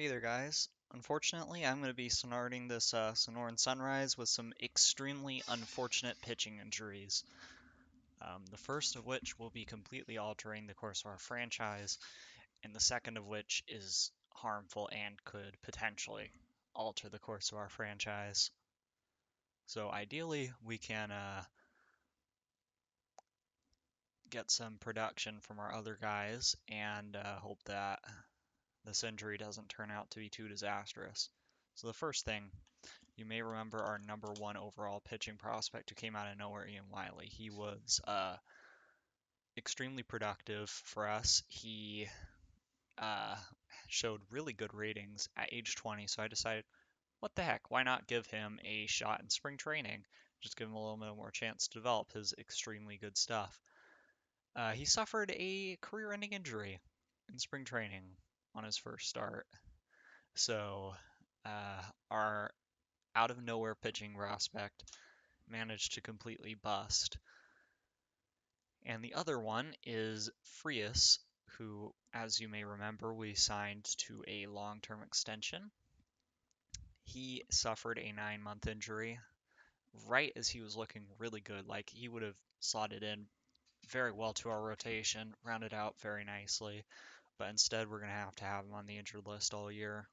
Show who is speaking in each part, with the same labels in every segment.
Speaker 1: Hey there, guys. Unfortunately, I'm going to be sonaring this Sonoran Sunrise with some extremely unfortunate pitching injuries. The first of which will be completely altering the course of our franchise, and the second of which is harmful and could potentially alter the course of our franchise. So ideally, we can get some production from our other guys and hope that this injury doesn't turn out to be too disastrous. So the first thing, you may remember our number one overall pitching prospect who came out of nowhere, Ian Wiley. He was extremely productive for us. He uh, showed really good ratings at age 20, so I decided, what the heck, why not give him a shot in spring training? Just give him a little bit more chance to develop his extremely good stuff. He suffered a career-ending injury in spring training on his first start. So, our out of nowhere pitching prospect managed to completely bust. And the other one is Frias, who, as you may remember, we signed to a long term extension. He suffered a 9-month injury right as he was looking really good. Like he would have slotted in very well to our rotation, rounded out very nicely. But instead, we're going to have him on the injured list all year.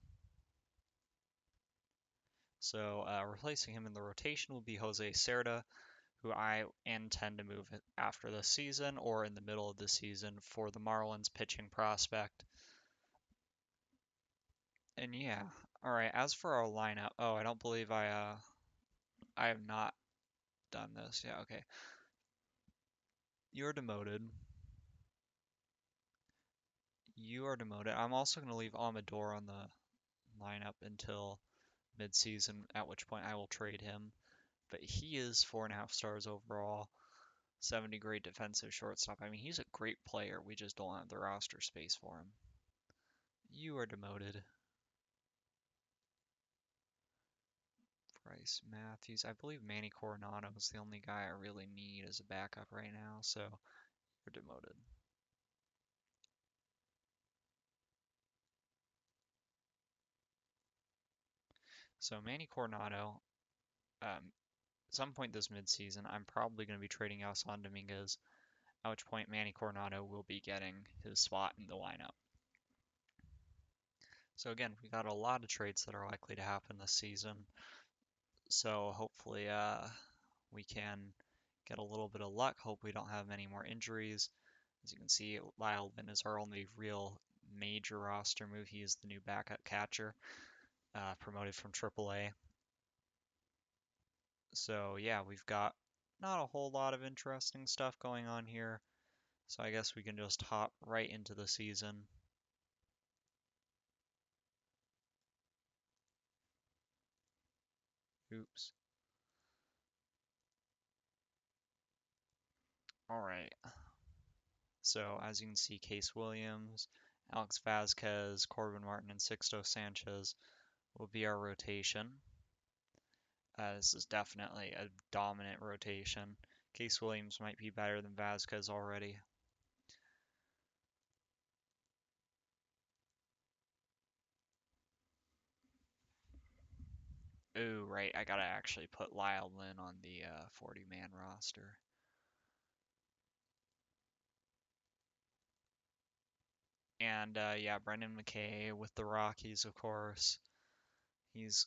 Speaker 1: So replacing him in the rotation will be Jose Cerda, who I intend to move after this season or in the middle of the season for the Marlins pitching prospect. And yeah, all right. As for our lineup, oh, I don't believe I have not done this. Yeah, okay. You're demoted. You are demoted. I'm also going to leave Amador on the lineup until mid-season, at which point I will trade him. But he is 4.5 stars overall. 70 grade defensive shortstop. I mean, he's a great player. We just don't have the roster space for him. You are demoted. Bryce Matthews. I believe Manny Coronado is the only guy I really need as a backup right now, so you're demoted. So Manny Coronado, at some point this midseason, I'm probably going to be trading Alson Dominguez, at which point Manny Coronado will be getting his spot in the lineup. So again, we got a lot of trades that are likely to happen this season. So hopefully we can get a little bit of luck. Hope we don't have many more injuries. As you can see, Lyle Lynn is our only real major roster move. He is the new backup catcher, promoted from AAA. So yeah, we've got not a whole lot of interesting stuff going on here. So I guess we can just hop right into the season. Oops. All right. So as you can see, Case Williams, Alex Vasquez, Corbin Martin, and Sixto Sanchez will be our rotation. This is definitely a dominant rotation. Case Williams might be better than Vasquez already. Ooh, right, I gotta actually put Lyle Lynn on the 40-man roster. And yeah, Brendan McKay with the Rockies, of course. He's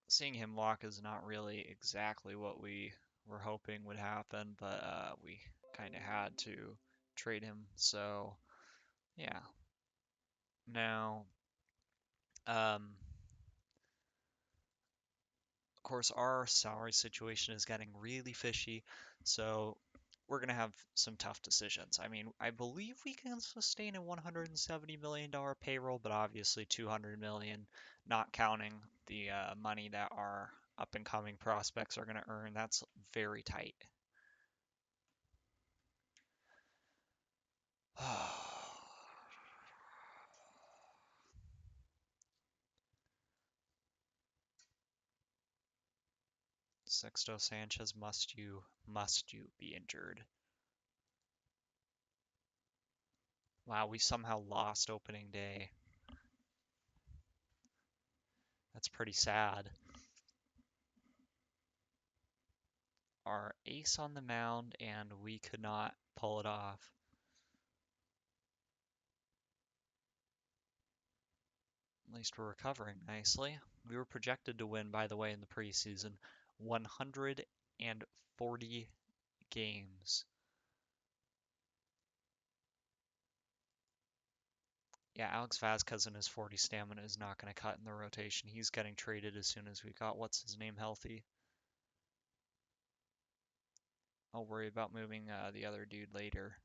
Speaker 1: seeing him walk is not really exactly what we were hoping would happen, but we kind of had to trade him. So yeah. Now, um, of course, our salary situation is getting really fishy, so we're going to have some tough decisions. I mean, I believe we can sustain a $170 million payroll, but obviously 200 million, not counting the money that our up and coming prospects are going to earn. That's very tight. Sexto Sanchez, must you be injured? Wow, we somehow lost opening day. pretty sad. Our ace on the mound, and we could not pull it off. At least we're recovering nicely. We were projected to win, by the way, in the preseason, 140 games. Yeah, Alex Vasquez and his 40 stamina is not going to cut in the rotation. He's getting traded as soon as we got what's his name healthy. I'll worry about moving the other dude later.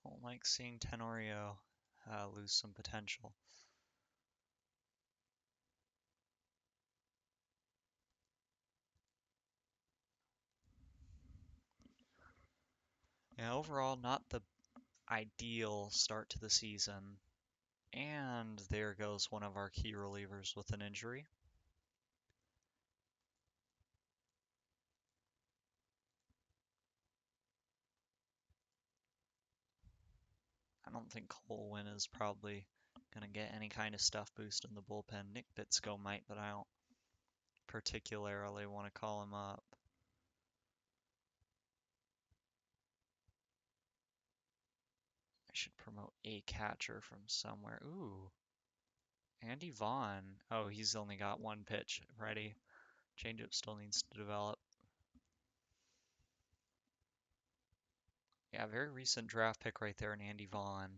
Speaker 1: Don't like seeing Tenorio lose some potential. Yeah, overall, not the ideal start to the season. And there goes one of our key relievers with an injury. I don't think Colwyn is probably going to get any kind of stuff boost in the bullpen. Nick Bitsko might, but I don't particularly want to call him up. I should promote a catcher from somewhere. Ooh, Andy Vaughn. Oh, he's only got one pitch ready. Changeup still needs to develop. Yeah, very recent draft pick right there in Andy Vaughn.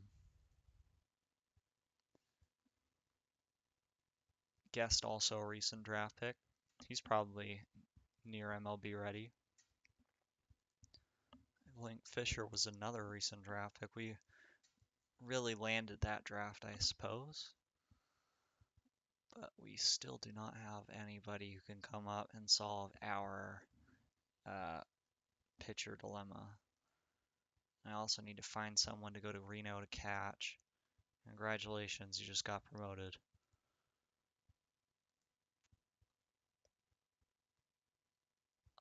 Speaker 1: Guest also a recent draft pick. He's probably near MLB ready. Link Fisher was another recent draft pick. We really landed that draft, I suppose. But we still do not have anybody who can come up and solve our pitcher dilemma. I also need to find someone to go to Reno to catch. Congratulations, you just got promoted.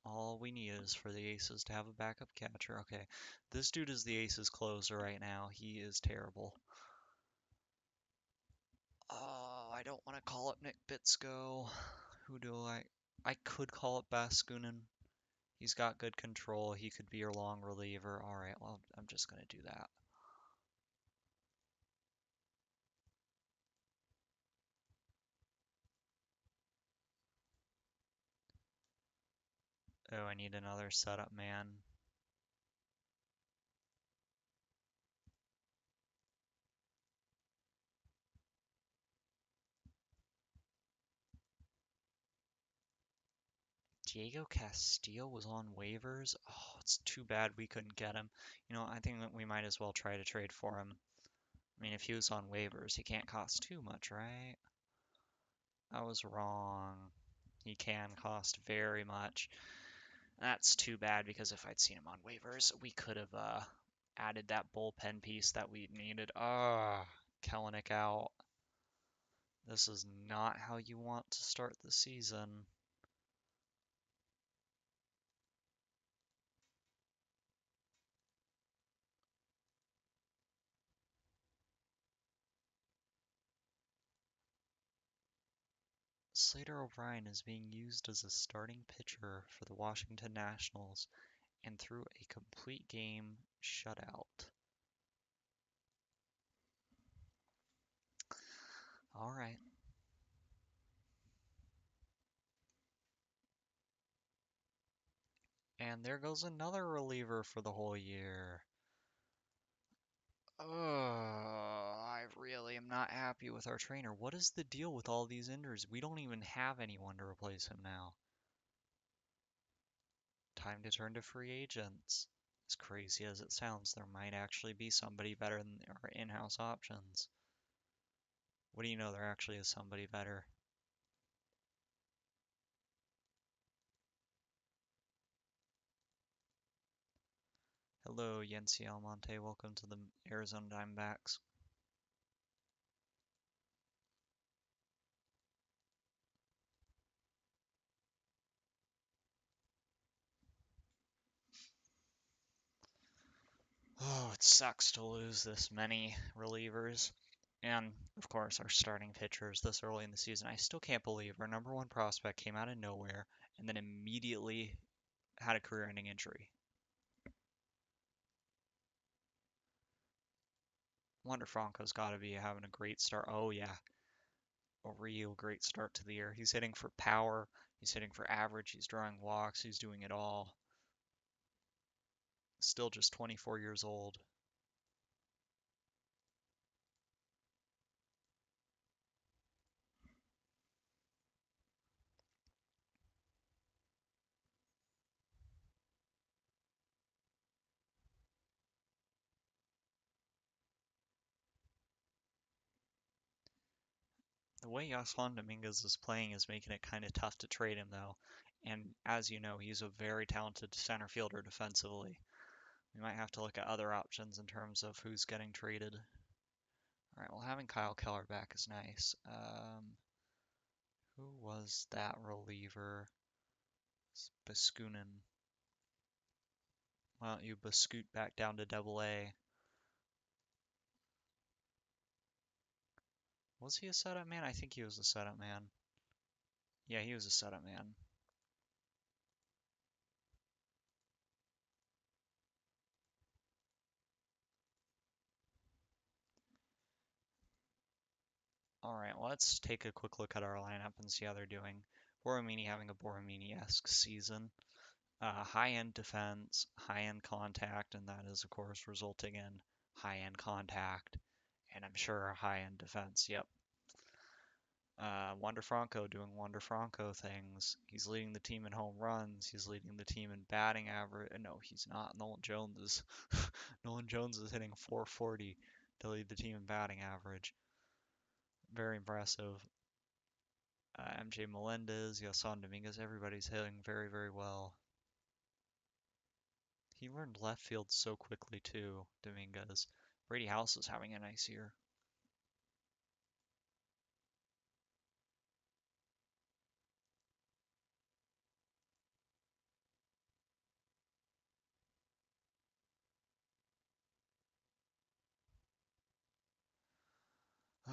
Speaker 1: All we need is for the Aces to have a backup catcher. Okay, this dude is the Aces closer right now. He is terrible. Oh, I don't want to call up Nick Bitsko. Who do I? I could call up Baskunin. He's got good control. He could be your long reliever. All right, well, I'm just going to do that. Oh, I need another setup man. Diego Castillo was on waivers. Oh, it's too bad we couldn't get him. You know, I think that we might as well try to trade for him. I mean, if he was on waivers, he can't cost too much, right? I was wrong. He can cost very much. That's too bad because if I'd seen him on waivers, we could have added that bullpen piece that we needed. Ah, Kellenic out. This is not how you want to start the season. Slater O'Brien is being used as a starting pitcher for the Washington Nationals and threw a complete game shutout. All right. And there goes another reliever for the whole year. I really am not happy with our trainer. What is the deal with all these injuries? We don't even have anyone to replace him now. Time to turn to free agents. As crazy as it sounds, there might actually be somebody better than our in-house options. What do you know? There actually is somebody better. Hello, Yency Almonte. Welcome to the Arizona Diamondbacks. Oh, it sucks to lose this many relievers. And, of course, our starting pitchers this early in the season. I still can't believe our number one prospect came out of nowhere and then immediately had a career-ending injury. Wander Franco's got to be having a great start. Oh, yeah, a real great start to the year. He's hitting for power, he's hitting for average, he's drawing walks, he's doing it all. Still just 24 years old. The way Yasson Dominguez is playing is making it kind of tough to trade him, though. And as you know, he's a very talented center fielder defensively. We might have to look at other options in terms of who's getting traded. All right, well, having Kyle Keller back is nice. Who was that reliever? Baskunin. Why don't you Bascoot back down to Double A? Was he a setup man? I think he was a setup man. Yeah, he was a setup man. All right, let's take a quick look at our lineup and see how they're doing. Borromini having a Borromini-esque season. High-end defense, high-end contact, and that is, of course, resulting in high-end contact, and I'm sure high-end defense. Yep. Wander Franco doing Wander Franco things. He's leading the team in home runs. He's leading the team in batting average. No, he's not. Nolan Jones is. Nolan Jones is hitting 440 to lead the team in batting average. Very impressive. MJ Melendez, Yason Dominguez, everybody's hitting very, very well. He learned left field so quickly too, Dominguez. Brady House is having a nice year.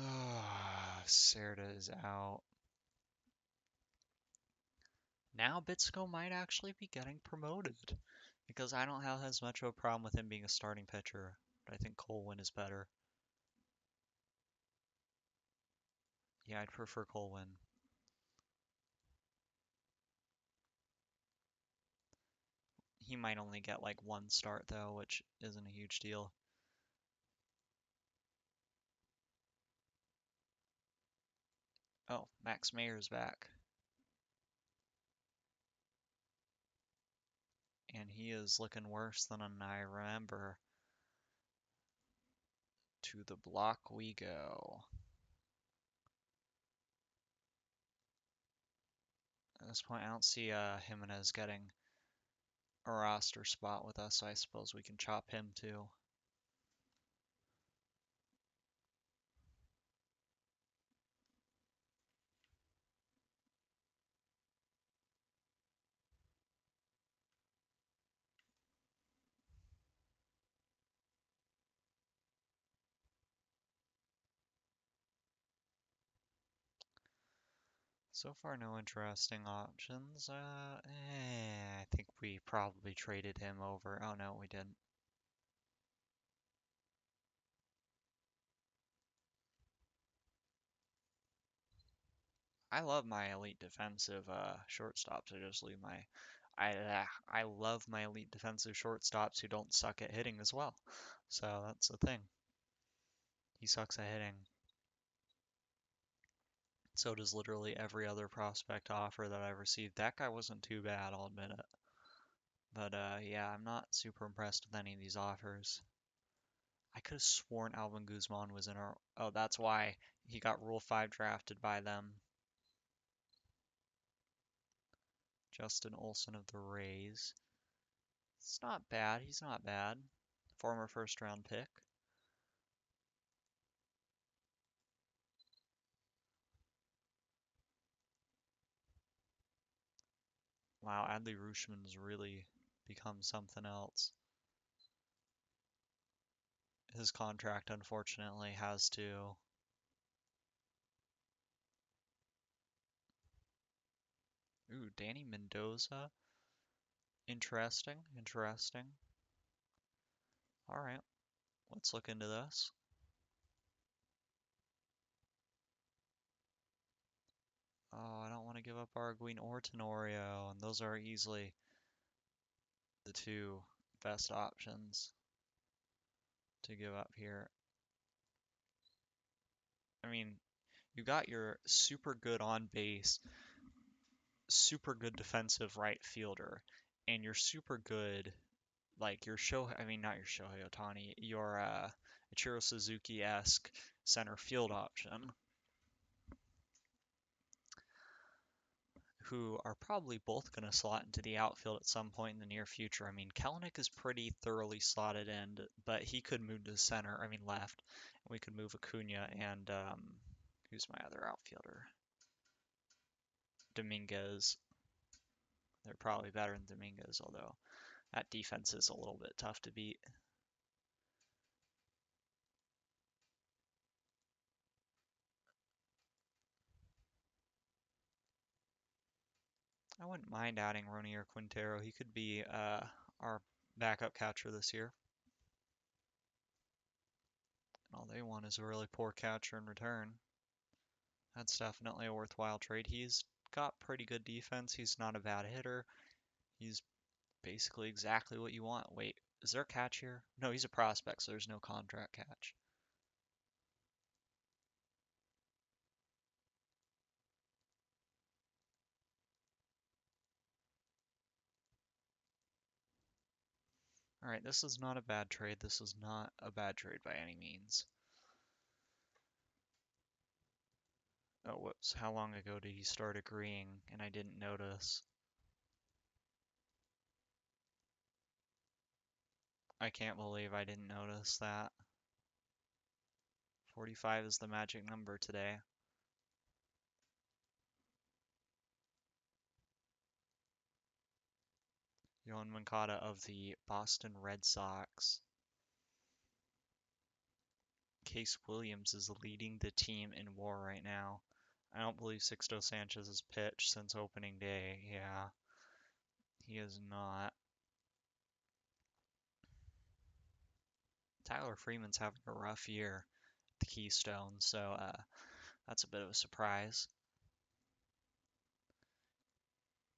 Speaker 1: Ah, Cerda is out. Now Bitsko might actually be getting promoted because I don't have as much of a problem with him being a starting pitcher, but I think Colwyn is better. Yeah, I'd prefer Colwyn. He might only get like one start though, which isn't a huge deal. Oh, Max Mayer's back. And he is looking worse than I remember. To the block we go. At this point, I don't see Jimenez getting a roster spot with us, so I suppose we can chop him too. So far, no interesting options. I think we probably traded him over. Oh no, we didn't. I love my elite defensive shortstops. I love my elite defensive shortstops who don't suck at hitting as well. So that's the thing. He sucks at hitting. So does literally every other prospect offer that I've received. That guy wasn't too bad, I'll admit it. But yeah, I'm not super impressed with any of these offers. I could have sworn Alvin Guzman was in our. Oh, that's why he got Rule 5 drafted by them. Justin Olson of the Rays. It's not bad. He's not bad. Former first round pick. Wow, Adley Rutschman's really become something else. his contract unfortunately has to. Ooh, Danny Mendoza. Interesting, interesting. All right, let's look into this. Oh, I don't want to give up Arguin or Tenorio, and those are easily the two best options to give up here. I mean, you got your super good on base, super good defensive right fielder, and your super good, like your Shohei, I mean, not your Shohei Ohtani, your Ichiro Suzuki-esque center field option, who are probably both going to slot into the outfield at some point in the near future. I mean, Kelenic is pretty thoroughly slotted in, but he could move to center, I mean left. We could move Acuna and who's my other outfielder? Dominguez. They're probably better than Dominguez, although that defense is a little bit tough to beat. I wouldn't mind adding Ronier Quintero. He could be our backup catcher this year. And all they want is a really poor catcher in return. That's definitely a worthwhile trade. He's got pretty good defense. He's not a bad hitter. He's basically exactly what you want. Wait, is there a catch here? No, he's a prospect, so there's no contract catch. All right, this is not a bad trade. This is not a bad trade by any means. Oh, whoops. How long ago did he start agreeing and I didn't notice? I can't believe I didn't notice that. 45 is the magic number today. Yoan Moncada of the Boston Red Sox. Case Williams is leading the team in WAR right now. I don't believe Sixto Sanchez has pitched since opening day. Yeah, he is not. Tyler Freeman's having a rough year at the Keystone, so that's a bit of a surprise.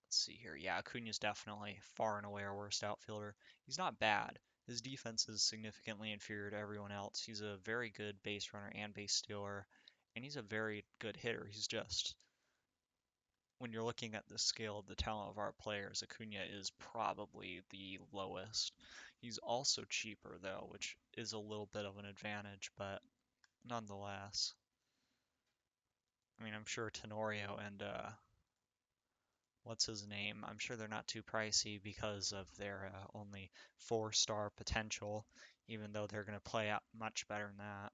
Speaker 1: Let's see here. Yeah, Acuna's definitely far and away our worst outfielder. He's not bad. His defense is significantly inferior to everyone else. He's a very good base runner and base stealer, and he's a very good hitter. He's just, when you're looking at the scale of the talent of our players, Acuna is probably the lowest. He's also cheaper, though, which is a little bit of an advantage, but nonetheless. I mean, I'm sure Tenorio and what's his name? I'm sure they're not too pricey because of their only 4-star potential, even though they're going to play out much better than that.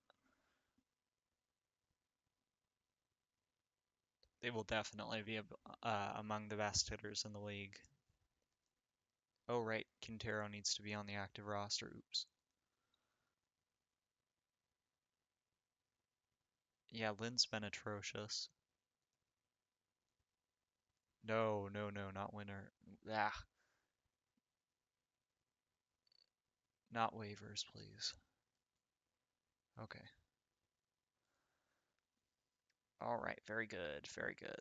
Speaker 1: They will definitely be among the best hitters in the league. Oh, right, Quintero needs to be on the active roster. Oops. Yeah, Lynn's been atrocious. No, no, no, not winner. Ah, not waivers, please. Okay. All right, very good, very good.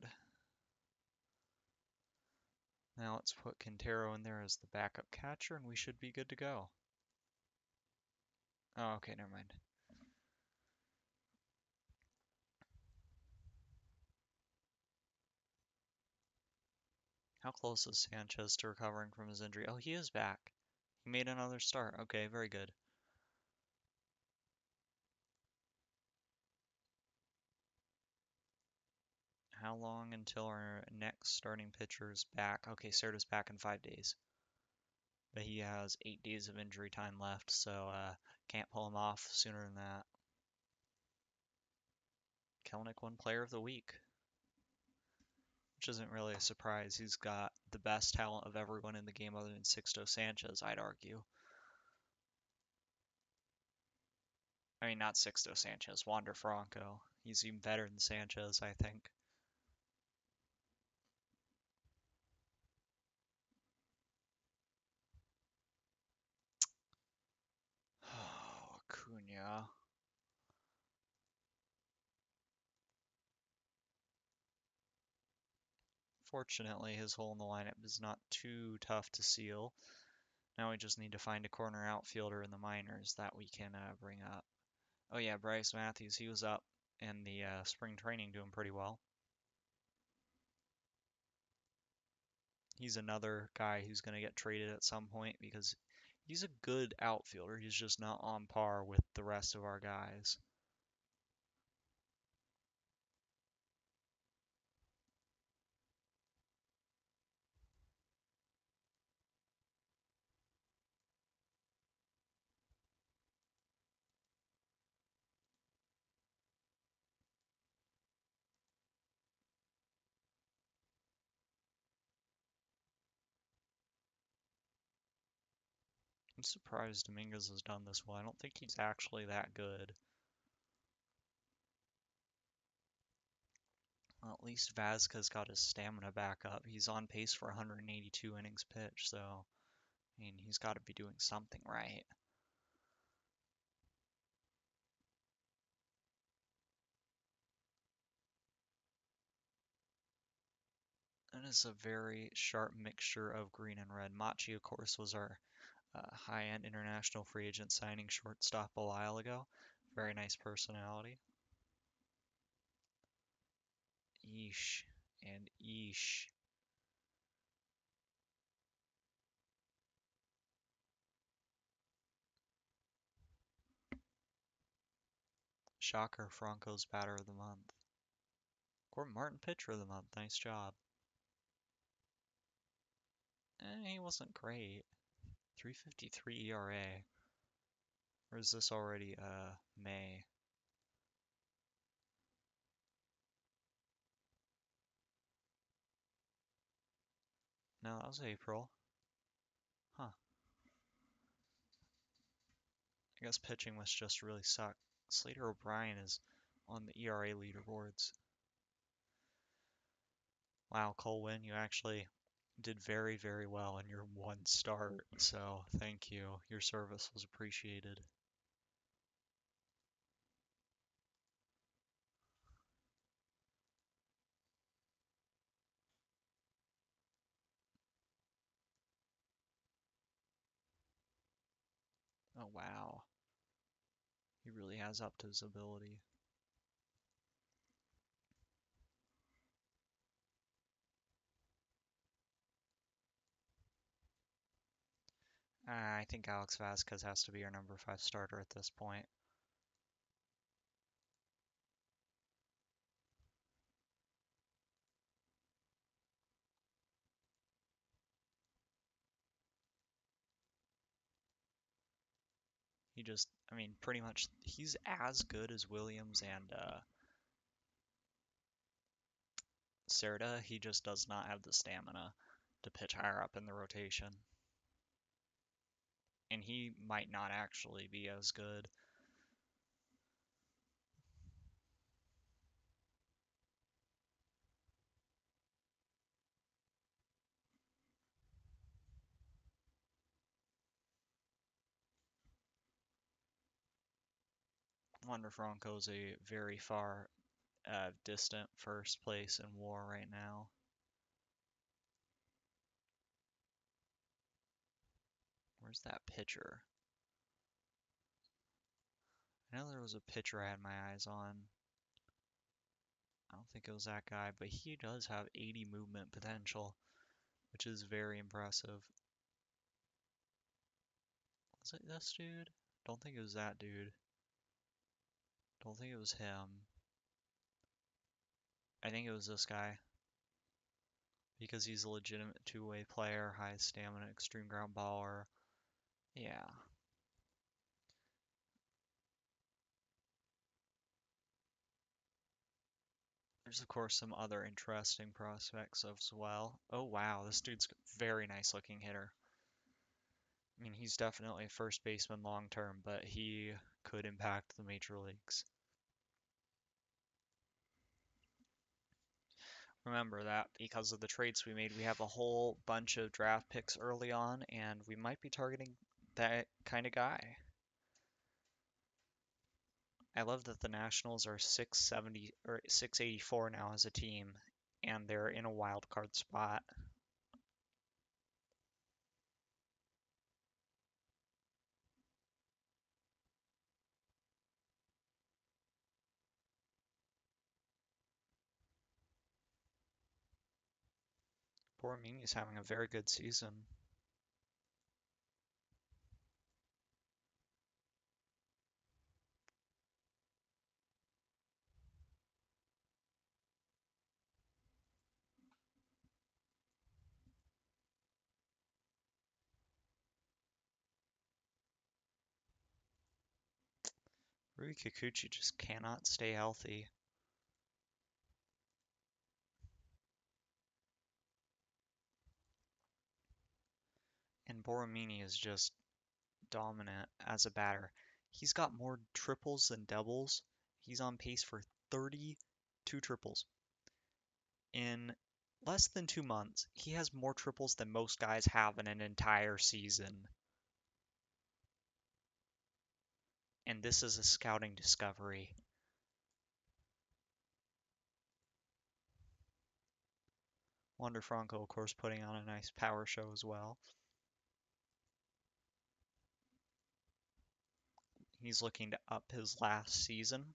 Speaker 1: Now let's put Quintero in there as the backup catcher, and we should be good to go. Oh, okay, never mind. How close is Sanchez to recovering from his injury? Oh, he is back. He made another start. Okay, very good. How long until our next starting pitcher is back? Okay, Serta's back in 5 days. But he has 8 days of injury time left, so can't pull him off sooner than that. Kelenic won Player of the Week, which isn't really a surprise. He's got the best talent of everyone in the game other than Sixto Sanchez, I'd argue. I mean, not Sixto Sanchez, Wander Franco. He's even better than Sanchez, I think. Oh, Acuna. Fortunately, his hole in the lineup is not too tough to seal. Now we just need to find a corner outfielder in the minors that we can bring up. Oh yeah, Bryce Matthews, he was up in the spring training doing pretty well. He's another guy who's going to get traded at some point because he's a good outfielder. He's just not on par with the rest of our guys. I'm surprised Dominguez has done this well. I don't think he's actually that good. Well, at least Vasquez got his stamina back up. He's on pace for 182 innings pitched, so I mean, he's got to be doing something right. That is a very sharp mixture of green and red. Machi, of course, was our high-end international free agent signing shortstop a while ago. Very nice personality. Eesh and eesh. Shocker, Franco's batter of the month. Corbin Martin pitcher of the month. Nice job. He wasn't great. 3.53 ERA. Or is this already May? No, that was April. Huh. I guess pitching must just really suck. Slater O'Brien is on the ERA leaderboards. Wow, Colwyn, you actually did very, very well in your one start, so thank you. Your service was appreciated. Oh, wow. He really has upped his ability. I think Alex Vasquez has to be our number 5 starter at this point. He just, I mean, pretty much, he's as good as Williams and Cerda. He just does not have the stamina to pitch higher up in the rotation. And he might not actually be as good. Wander Franco's a very far distant first place in WAR right now. Where's that pitcher? I know there was a pitcher I had my eyes on. I don't think it was that guy, but he does have 80 movement potential, which is very impressive. Was it this dude? Don't think it was that dude. Don't think it was him. I think it was this guy. Because he's a legitimate two-way player, high stamina, extreme ground baller. Yeah. There's of course some other interesting prospects as well. Oh wow, this dude's a very nice looking hitter. I mean, he's definitely a first baseman long term, but he could impact the major leagues. Remember that because of the trades we made, we have a whole bunch of draft picks early on, and we might be targeting that kind of guy. I love that the Nationals are 670 or 684 now as a team, and they're in a wild card spot. Poor Mini's having a very good season. Rui Kikuchi just cannot stay healthy, and Boromini is just dominant as a batter. He's got more triples than doubles. He's on pace for 32 triples. In less than 2 months, he has more triples than most guys have in an entire season. And this is a scouting discovery. Wander Franco, of course, putting on a nice power show as well. He's looking to up his last season.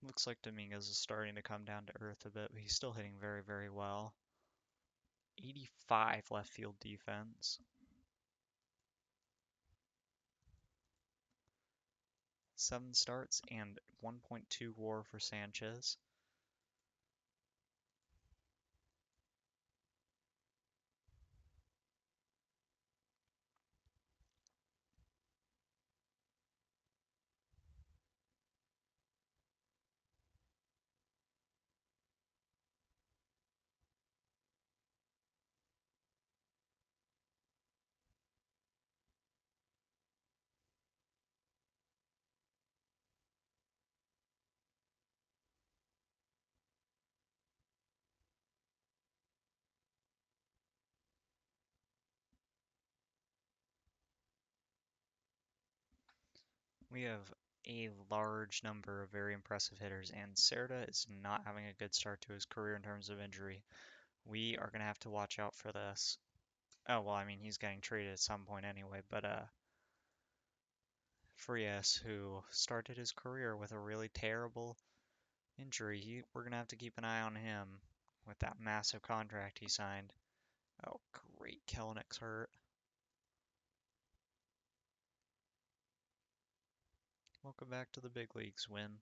Speaker 1: Looks like Dominguez is starting to come down to earth a bit, but he's still hitting very, very well. 85 left field defense. 7 starts and 1.2 WAR for Sanchez. We have a large number of very impressive hitters, and Cerda is not having a good start to his career in terms of injury. We are going to have to watch out for this. Oh, well, I mean, he's getting traded at some point anyway, but Frias, who started his career with a really terrible injury, we're going to have to keep an eye on him with that massive contract he signed. Oh, great, Kelenick's hurt. Welcome back to the big leagues, Win.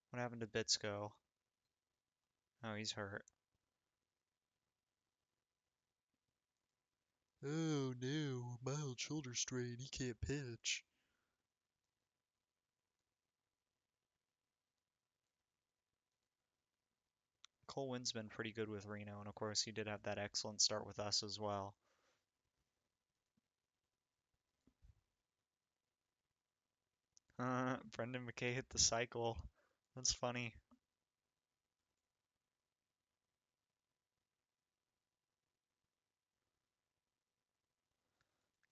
Speaker 1: What happened to Bitsko? Oh, he's hurt. Oh no, mild shoulder strain, he can't pitch. Cole Wynn's been pretty good with Reno, and of course he did have that excellent start with us as well. Brendan McKay hit the cycle. That's funny.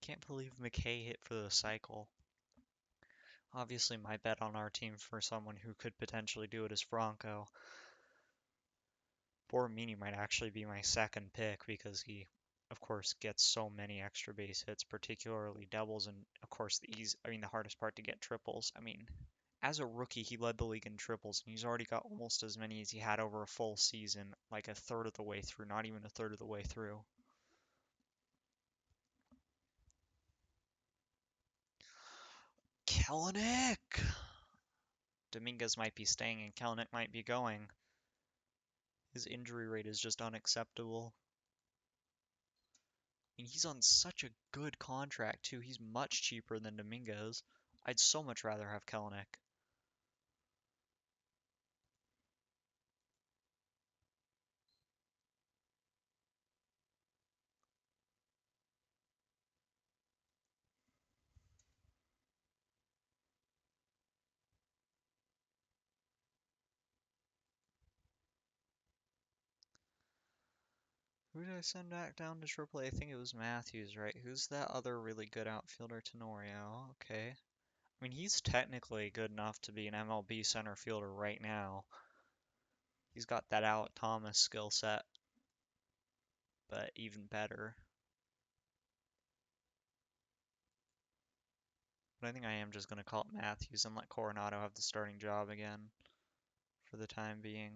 Speaker 1: Can't believe McKay hit for the cycle. Obviously, my bet on our team for someone who could potentially do it is Franco. Boromini might actually be my second pick because he, of course, gets so many extra base hits, particularly doubles, and of course the hardest part to get triples. I mean, as a rookie, he led the league in triples, and he's already got almost as many as he had over a full season, like a third of the way through, not even a third of the way through. Kellenic! Dominguez might be staying and Kellenic might be going. His injury rate is just unacceptable. And he's on such a good contract, too. He's much cheaper than Dominguez. I'd so much rather have Kellenic. Who did I send back down to AAA? I think it was Matthews, right? Who's that other really good outfielder? Tenorio. Okay. I mean, he's technically good enough to be an MLB center fielder right now. He's got that Alec Thomas skill set, but even better. But I think I am just going to call it Matthews and let Coronado have the starting job again for the time being.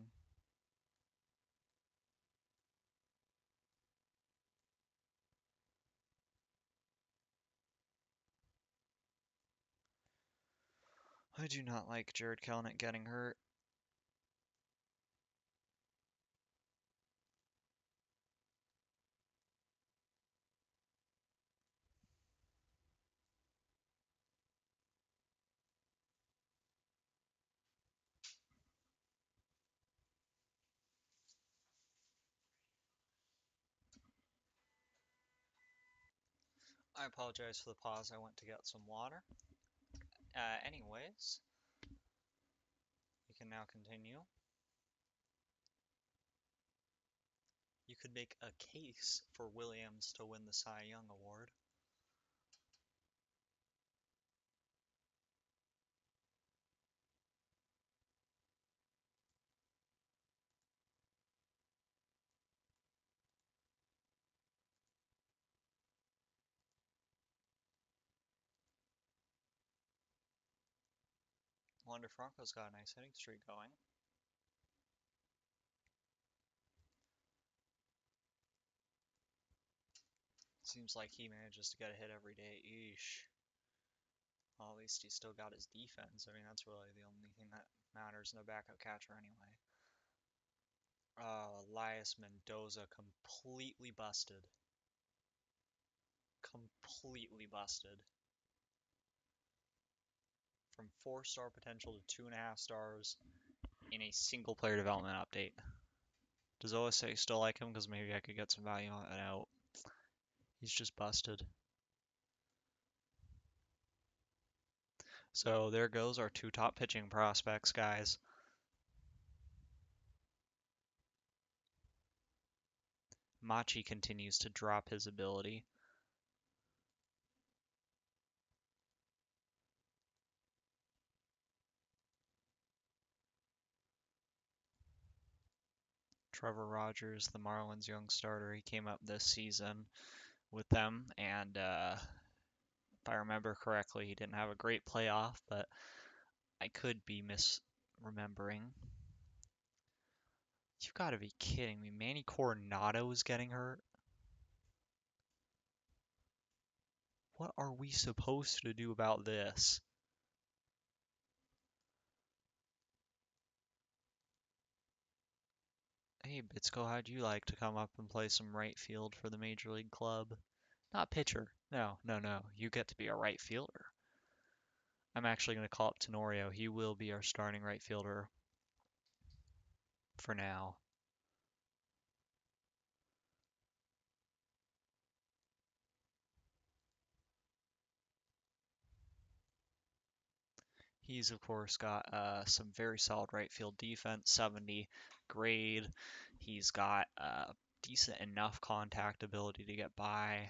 Speaker 1: I do not like Jared Kelenic getting hurt. I apologize for the pause. I went to get some water. Anyways, we can now continue. You could make a case for Williams to win the Cy Young Award. Wander Franco's got a nice hitting streak going. Seems like he manages to get a hit every day. Eesh. Well, at least he's still got his defense. I mean, that's really the only thing that matters in a backup catcher anyway. Elias Mendoza completely busted. Completely busted. From 4-star potential to 2.5 stars in a single player development update. Does OSA still like him? Because maybe I could get some value out. He's just busted. So there goes our 2 top pitching prospects, guys. Machi continues to drop his ability. Trevor Rogers, the Marlins' young starter, he came up this season with them, and if I remember correctly, he didn't have a great playoff, but I could be misremembering. You've got to be kidding me. Manny Coronado is getting hurt? What are we supposed to do about this? Hey, Bitsko, how'd you like to come up and play some right field for the Major League Club? Not pitcher. No, no, no. You get to be a right fielder. I'm actually going to call up Tenorio. He will be our starting right fielder for now. He's, of course, got some very solid right field defense, 70 grade. He's got decent enough contact ability to get by.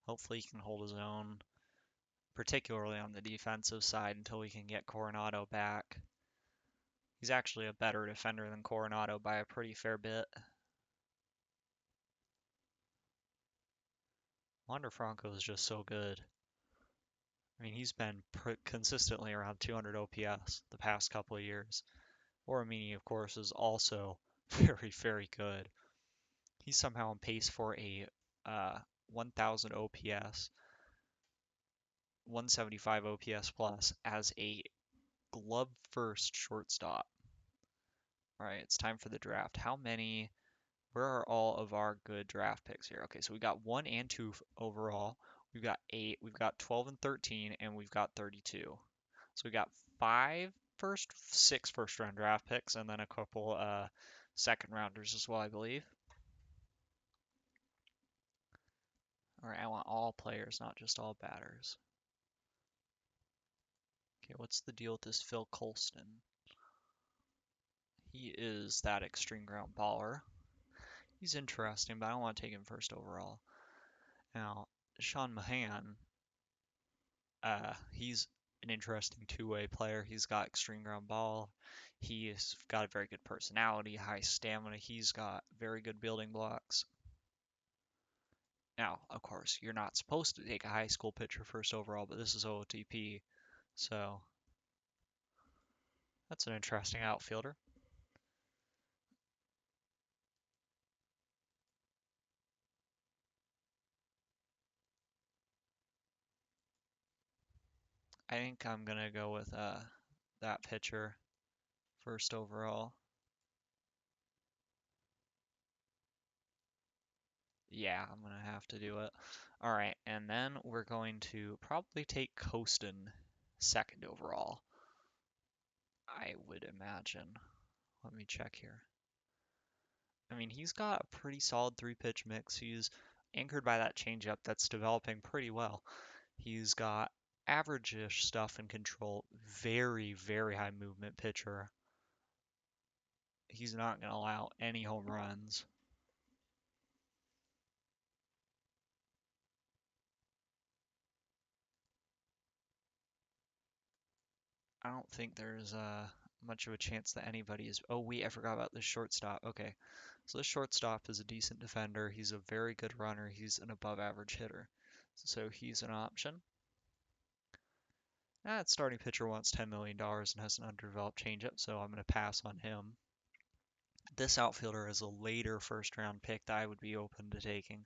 Speaker 1: Hopefully he can hold his own, particularly on the defensive side until we can get Coronado back. He's actually a better defender than Coronado by a pretty fair bit. Wander Franco is just so good. I mean, he's been consistently around 200 OPS the past couple of years. Oramini, of course, is also very, very good. He's somehow on pace for a 1,000 OPS 175 OPS plus as a glove first shortstop. All right, it's time for the draft. Where are all of our good draft picks here? Okay, so we got 1 and 2 overall. We've got 8, we've got 12 and 13, and we've got 32. So we got 6 first round draft picks, and then a couple second rounders as well, I believe. All right, I want all players, not just all batters. Okay, what's the deal with this Phil Colston? He is that extreme ground baller. He's interesting, but I don't want to take him first overall. Now, Sean Mahan, he's an interesting two-way player. He's got extreme ground ball. He's got a very good personality, high stamina. He's got very good building blocks. Now, of course, you're not supposed to take a high school pitcher first overall, but this is OOTP, so that's an interesting outfielder. I think I'm gonna go with that pitcher first overall. Yeah, I'm gonna have to do it. All right, and then we're going to probably take Kostin second overall. I would imagine. Let me check here. I mean, he's got a pretty solid three-pitch mix. He's anchored by that changeup that's developing pretty well. He's got average-ish stuff in control. Very, very high movement pitcher. He's not going to allow any home runs. I don't think there's much of a chance that anybody is. Oh, wait, I forgot about this shortstop. Okay, so this shortstop is a decent defender. He's a very good runner. He's an above-average hitter. So he's an option. That starting pitcher wants $10 million and has an underdeveloped changeup, so I'm going to pass on him. This outfielder is a later first round pick that I would be open to taking.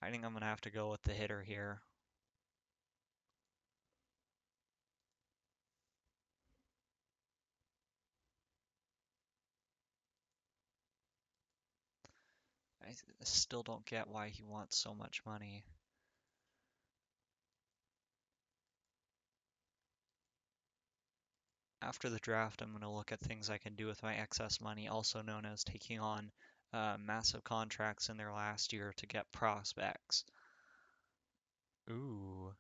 Speaker 1: I think I'm going to have to go with the hitter here. I still don't get why he wants so much money. After the draft, I'm going to look at things I can do with my excess money, also known as taking on massive contracts in their last year to get prospects. Ooh.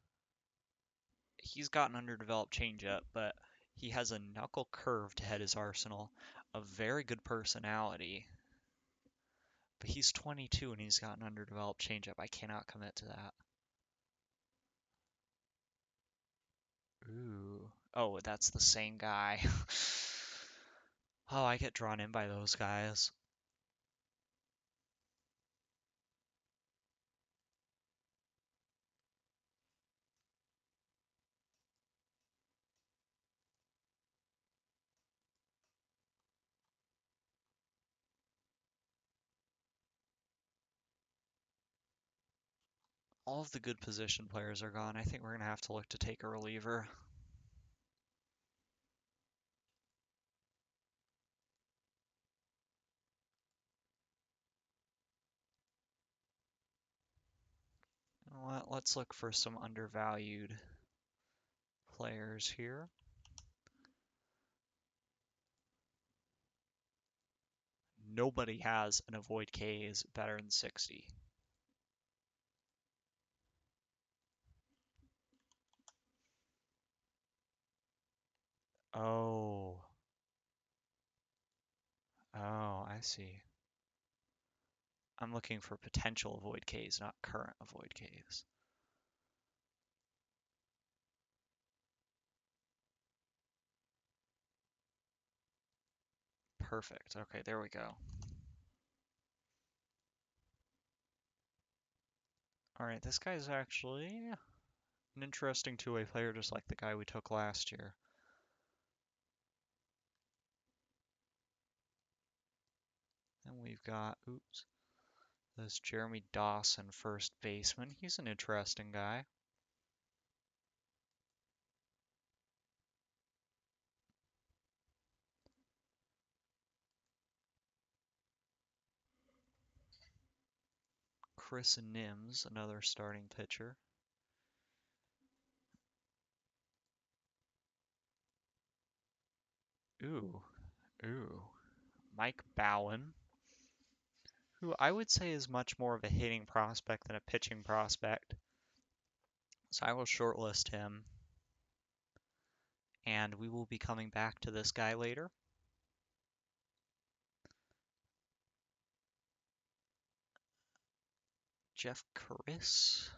Speaker 1: He's got an underdeveloped changeup, but he has a knuckle curve to head his arsenal, a very good personality. But he's 22 and he's got an underdeveloped changeup. I cannot commit to that. Ooh. Oh, that's the same guy. Oh, I get drawn in by those guys. All of the good position players are gone. I think we're going to have to look to take a reliever. You know what? Let's look for some undervalued players here. Nobody has an avoid Ks better than 60. Oh. Oh, I see. I'm looking for potential avoid Ks, not current avoid Ks. Perfect. Okay, there we go. Alright, this guy's actually an interesting two-way player, just like the guy we took last year. And we've got, oops, this Jeremy Dawson, first baseman. He's an interesting guy. Chris Nims, another starting pitcher. Ooh, ooh. Mike Bowen, who I would say is much more of a hitting prospect than a pitching prospect. So I will shortlist him, and we will be coming back to this guy later. Jeff Chris.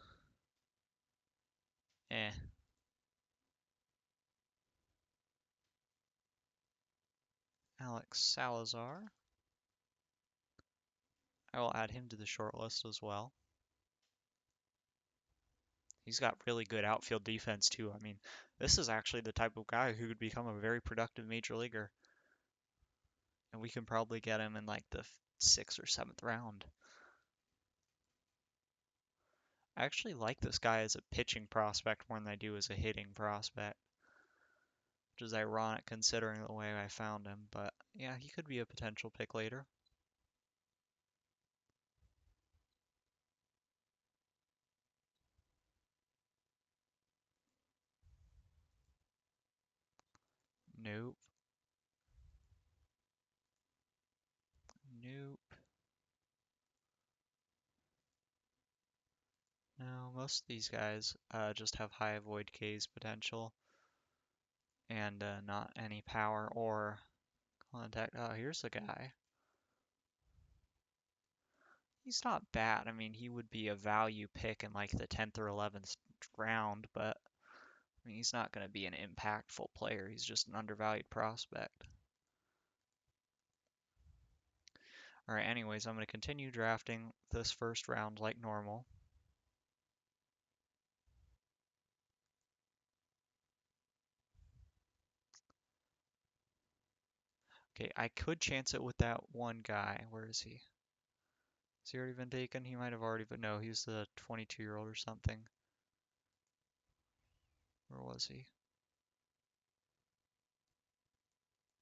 Speaker 1: Eh. Alex Salazar. I will add him to the shortlist as well. He's got really good outfield defense too. I mean, this is actually the type of guy who could become a very productive major leaguer. And we can probably get him in like the 6th or 7th round. I actually like this guy as a pitching prospect more than I do as a hitting prospect. Which is ironic considering the way I found him, but yeah, he could be a potential pick later. Nope. Nope. No, most of these guys just have high avoid Ks potential and not any power or contact. Oh, here's a guy. He's not bad. I mean, he would be a value pick in like the 10th or 11th round, but I mean, he's not going to be an impactful player. He's just an undervalued prospect. All right, anyways, I'm going to continue drafting this first round like normal. Okay, I could chance it with that one guy. Where is he? Has he already been taken? He might have already, but no, he's the 22-year-old or something. Where was he?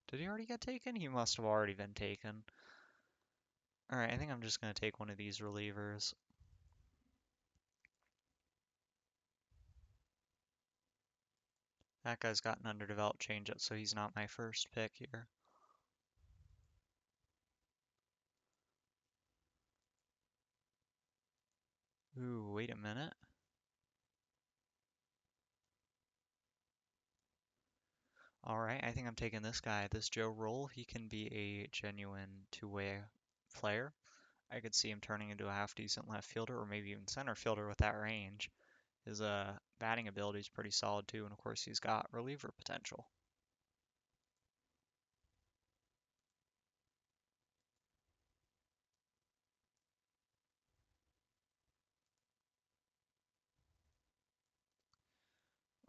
Speaker 1: Did he already get taken? He must have already been taken. Alright, I think I'm just going to take one of these relievers. That guy's got an underdeveloped changeup, so he's not my first pick here. Ooh, wait a minute. Alright, I think I'm taking this guy, this Joe Roll. He can be a genuine two-way player. I could see him turning into a half-decent left fielder or maybe even center fielder with that range. His batting ability is pretty solid too, and of course he's got reliever potential.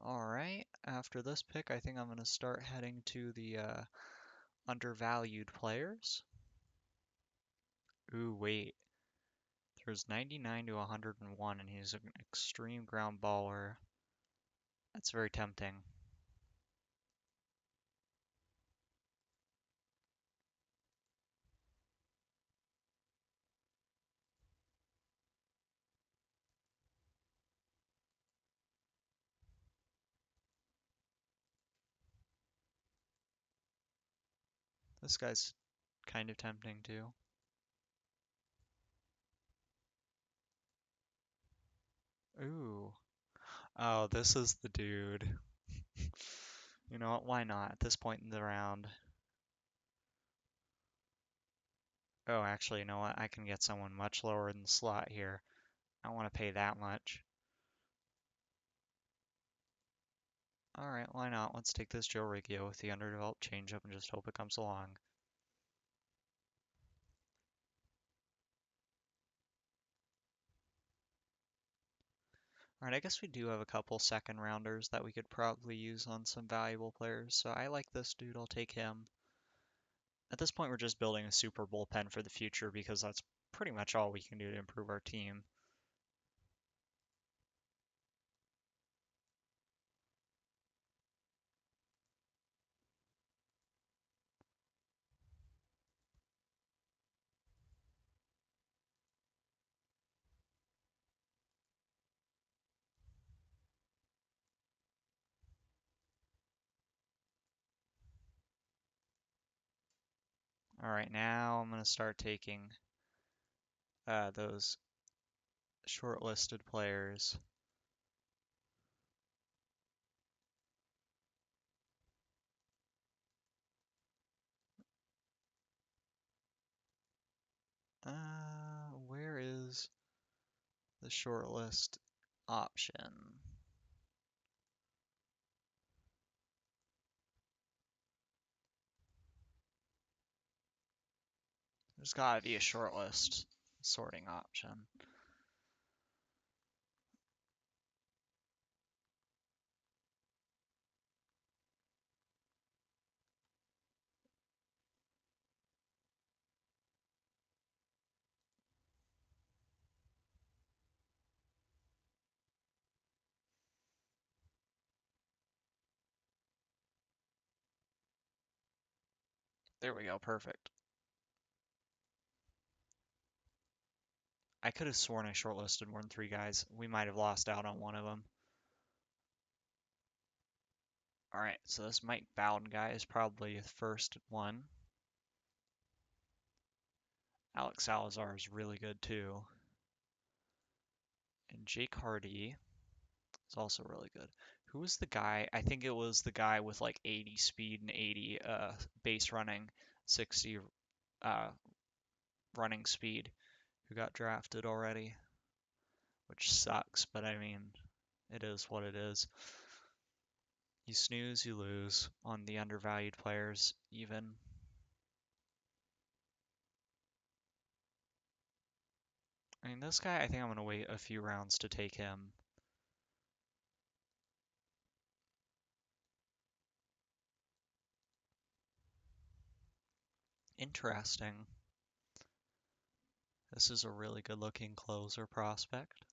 Speaker 1: Alright, after this pick, I think I'm going to start heading to the undervalued players. Ooh, wait. There's 99 to 101, and he's an extreme ground baller. That's very tempting. This guy's kind of tempting too. Ooh. Oh, this is the dude. You know what? Why not at this point in the round? Oh, actually, you know what? I can get someone much lower in the slot here. I don't want to pay that much. Alright, why not? Let's take this Joe Riggio with the underdeveloped changeup and just hope it comes along. Alright, I guess we do have a couple second rounders that we could probably use on some valuable players, so I like this dude, I'll take him. At this point, we're just building a super bullpen for the future because that's pretty much all we can do to improve our team. All right, now I'm gonna start taking those shortlisted players. Where is the shortlist option? There's gotta be a shortlist sorting option. There we go, perfect. I could have sworn I shortlisted more than 3 guys. We might have lost out on one of them. Alright, so this Mike Bowden guy is probably the first one. Alex Salazar is really good too. And Jake Hardy is also really good. Who was the guy? I think it was the guy with like 80 speed and 80 base running, 60 uh, running speed who got drafted already, which sucks, but I mean, it is what it is. You snooze, you lose on the undervalued players, even. I mean, this guy, I think I'm going to wait a few rounds to take him. Interesting. This is a really good looking closer prospect.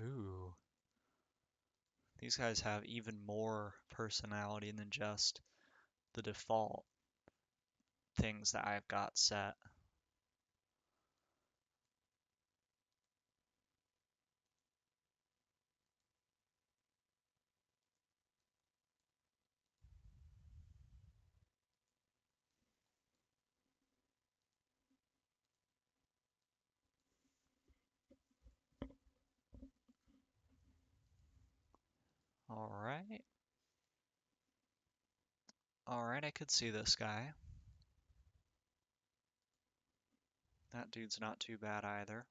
Speaker 1: Ooh. These guys have even more personality than just the default things that I've got set. Alright. Alright, I could see this guy. That dude's not too bad either.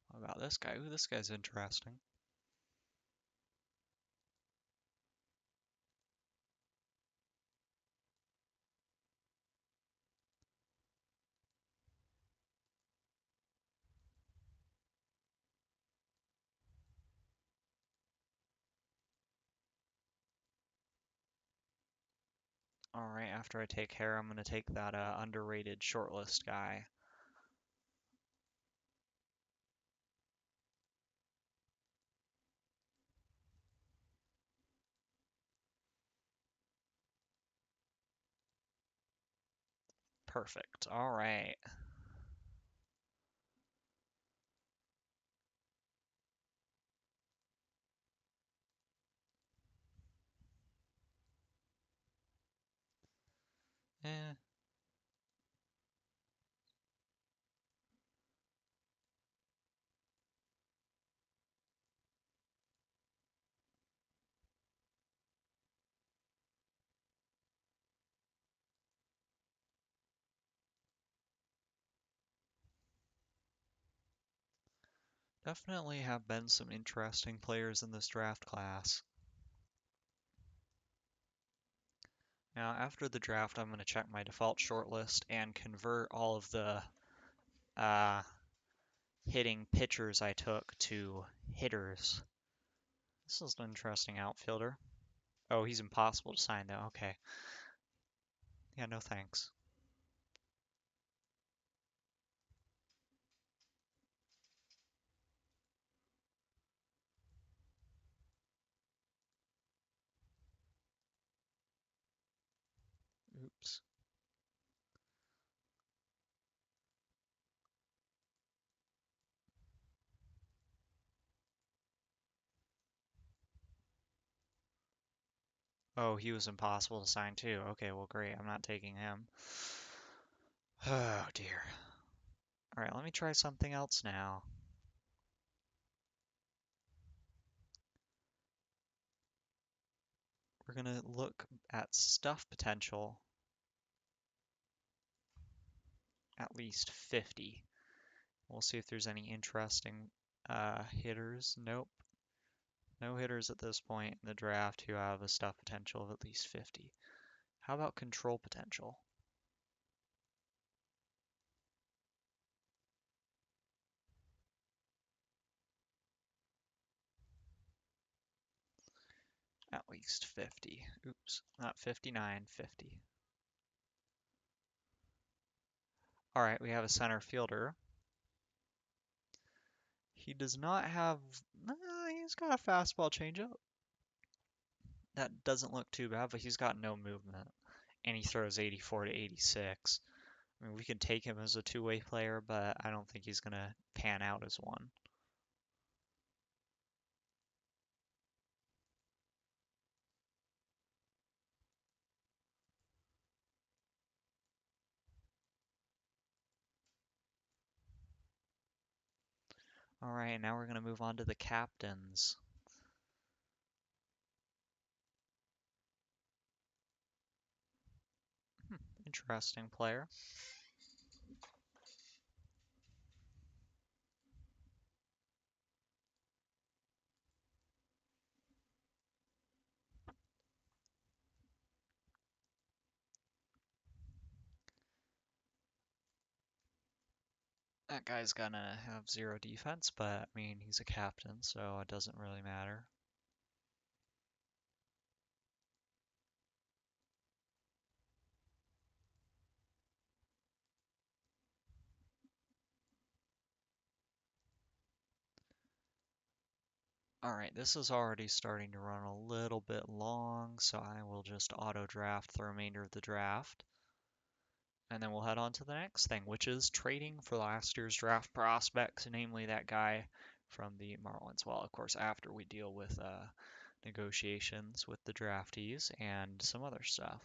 Speaker 1: What about this guy? Ooh, this guy's interesting. Alright, after I take hair, I'm gonna take that underrated shortlist guy. Perfect. Alright. Eh, definitely have been some interesting players in this draft class. Now, after the draft, I'm going to check my default shortlist and convert all of the uh, hitting pitchers I took to hitters. This is an interesting outfielder. Oh, he's impossible to sign though. Okay. Yeah, no thanks. Oops. Oh, he was impossible to sign too. Okay, well, great. I'm not taking him. Oh, dear. All right, let me try something else now. We're gonna look at stuff potential at least 50. We'll see if there's any interesting hitters. Nope. No hitters at this point in the draft who have a stuff potential of at least 50. How about control potential? At least 50. Oops, not 59, 50. All right, we have a center fielder. He does not have, he's got a fastball changeup. That doesn't look too bad, but he's got no movement. And he throws 84 to 86. I mean, we can take him as a two-way player, but I don't think he's going to pan out as one. All right, now we're going to move on to the captains. Interesting player. That guy's gonna have zero defense, but I mean, he's a captain, so it doesn't really matter. Alright, this is already starting to run a little bit long, so I will just auto draft the remainder of the draft. And then we'll head on to the next thing, which is trading for last year's draft prospects, namely that guy from the Marlins. Well, of course, after we deal with negotiations with the draftees and some other stuff.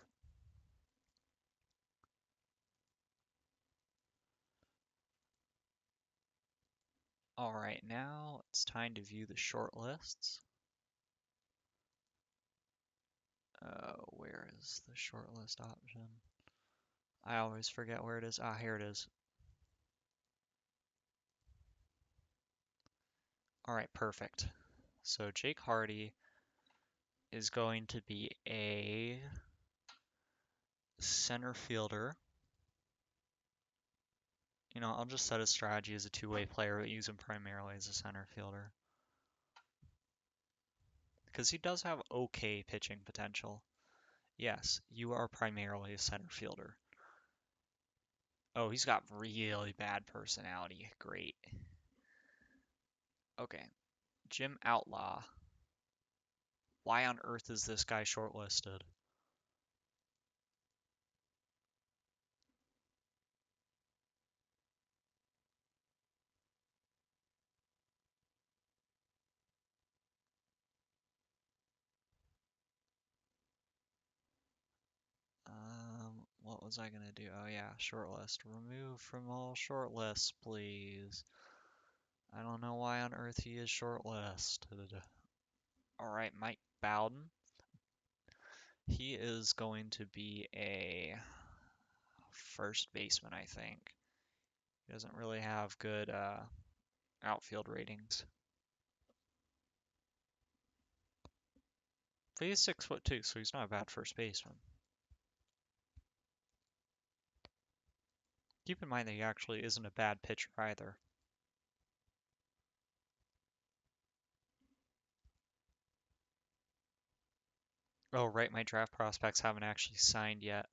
Speaker 1: Alright, now it's time to view the short lists. Where is the shortlist option? I always forget where it is. Ah, here it is. All right, perfect. So Jake Hardy is going to be a center fielder. You know, I'll just set his strategy as a two-way player, but use him primarily as a center fielder. Because he does have okay pitching potential. Yes, you are primarily a center fielder. Oh, he's got really bad personality. Great. Okay, Jim Outlaw. Why on earth is this guy shortlisted? What was I gonna do? Oh yeah, shortlist. Remove from all shortlists, please. I don't know why on earth he is shortlisted. Alright, Mike Bowden. He is going to be a first baseman, I think. He doesn't really have good outfield ratings. But he's 6'2", so he's not a bad first baseman. Keep in mind that he actually isn't a bad pitcher either. Oh, right, my draft prospects haven't actually signed yet.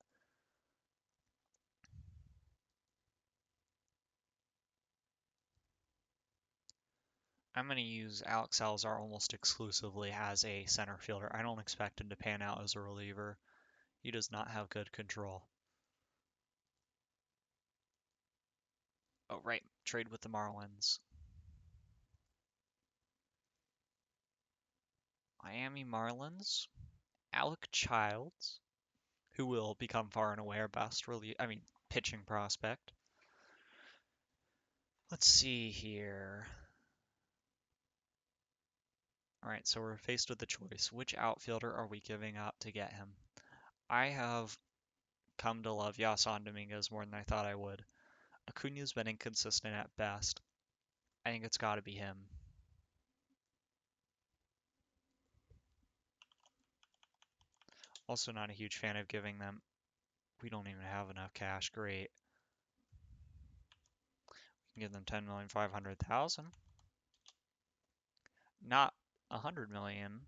Speaker 1: I'm going to use Alex Salazar almost exclusively as a center fielder. I don't expect him to pan out as a reliever. He does not have good control. Oh, right. Trade with the Marlins. Miami Marlins Alec Childs, who will become far and away our best pitching prospect. Let's see here. All right, so we're faced with the choice. Which outfielder are we giving up to get him? I have come to love Yasan Dominguez more than I thought I would. Acuna's been inconsistent at best. I think it's got to be him. Also not a huge fan of giving them. We don't even have enough cash. Great. We can give them 10,500,000. Not 100 million.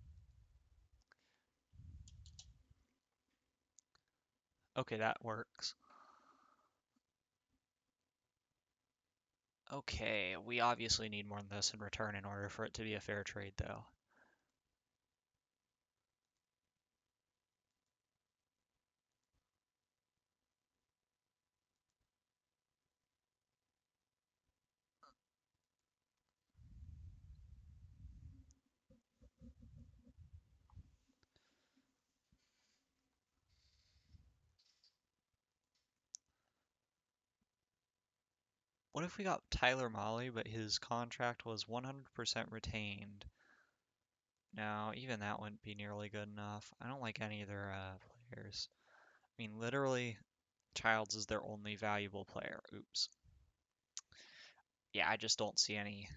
Speaker 1: Okay, that works. Okay, we obviously need more than this in return in order for it to be a fair trade, though. What if we got Tyler Mahle, but his contract was 100% retained? No, even that wouldn't be nearly good enough. I don't like any of their players. I mean, literally, Childs is their only valuable player. Oops. Yeah, I just don't see any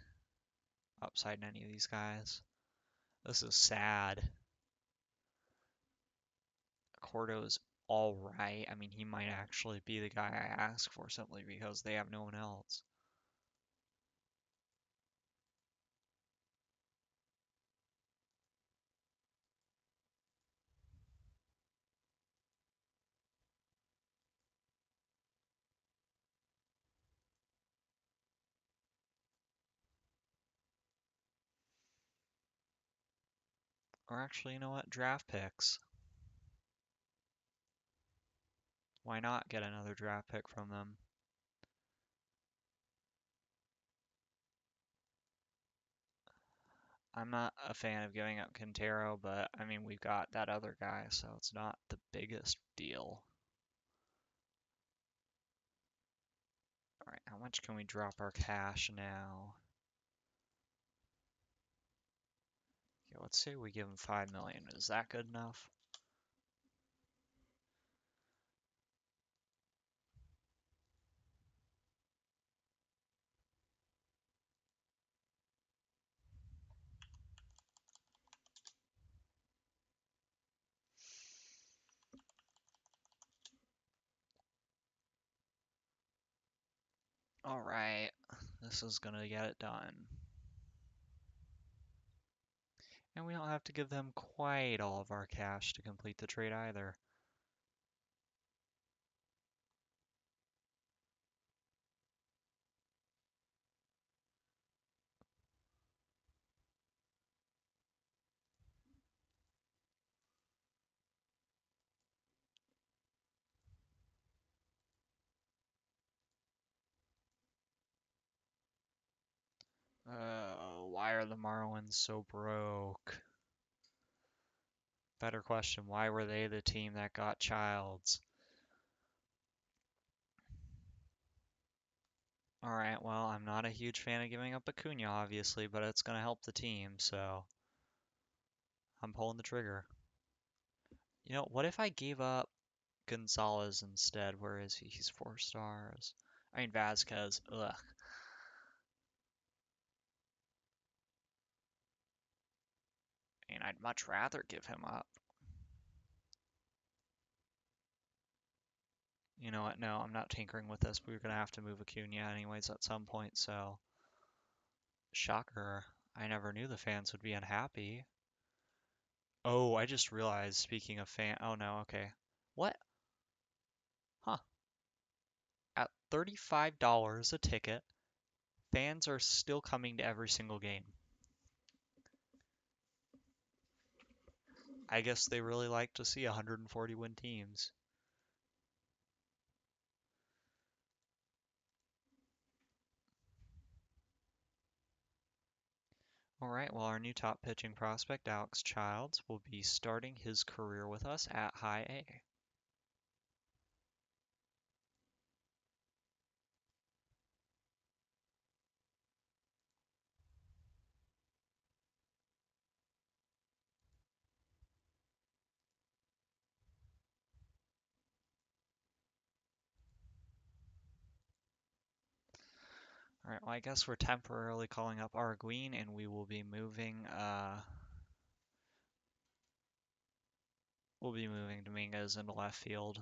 Speaker 1: upside in any of these guys. This is sad. Cordo's alright. I mean, he might actually be the guy I ask for simply because they have no one else. Or actually, you know what? Draft picks. Why not get another draft pick from them? I'm not a fan of giving up Quintero, but I mean, we've got that other guy, so it's not the biggest deal. Alright, how much can we drop our cash now? Okay, let's say we give him 5 million. Is that good enough? Alright, this is gonna get it done. And we don't have to give them quite all of our cash to complete the trade either. Why are the Marlins so broke? Better question, why were they the team that got Childs? Alright, well, I'm not a huge fan of giving up Acuna, obviously, but it's going to help the team, so I'm pulling the trigger. You know, what if I gave up Gonzalez instead? Where is he? He's 4 stars. I mean, Vasquez. Ugh. And I'd much rather give him up. You know what? No, I'm not tinkering with this. We're going to have to move Acuna anyways at some point, so. Shocker. I never knew the fans would be unhappy. Oh, I just realized, speaking of fan. Oh no, okay. What? Huh. At $35 a ticket, fans are still coming to every single game. I guess they really like to see 140 win teams. Alright, well, our new top pitching prospect, Alex Childs, will be starting his career with us at High A. Alright, well, I guess we're temporarily calling up Arguin, and we will be moving Dominguez into left field.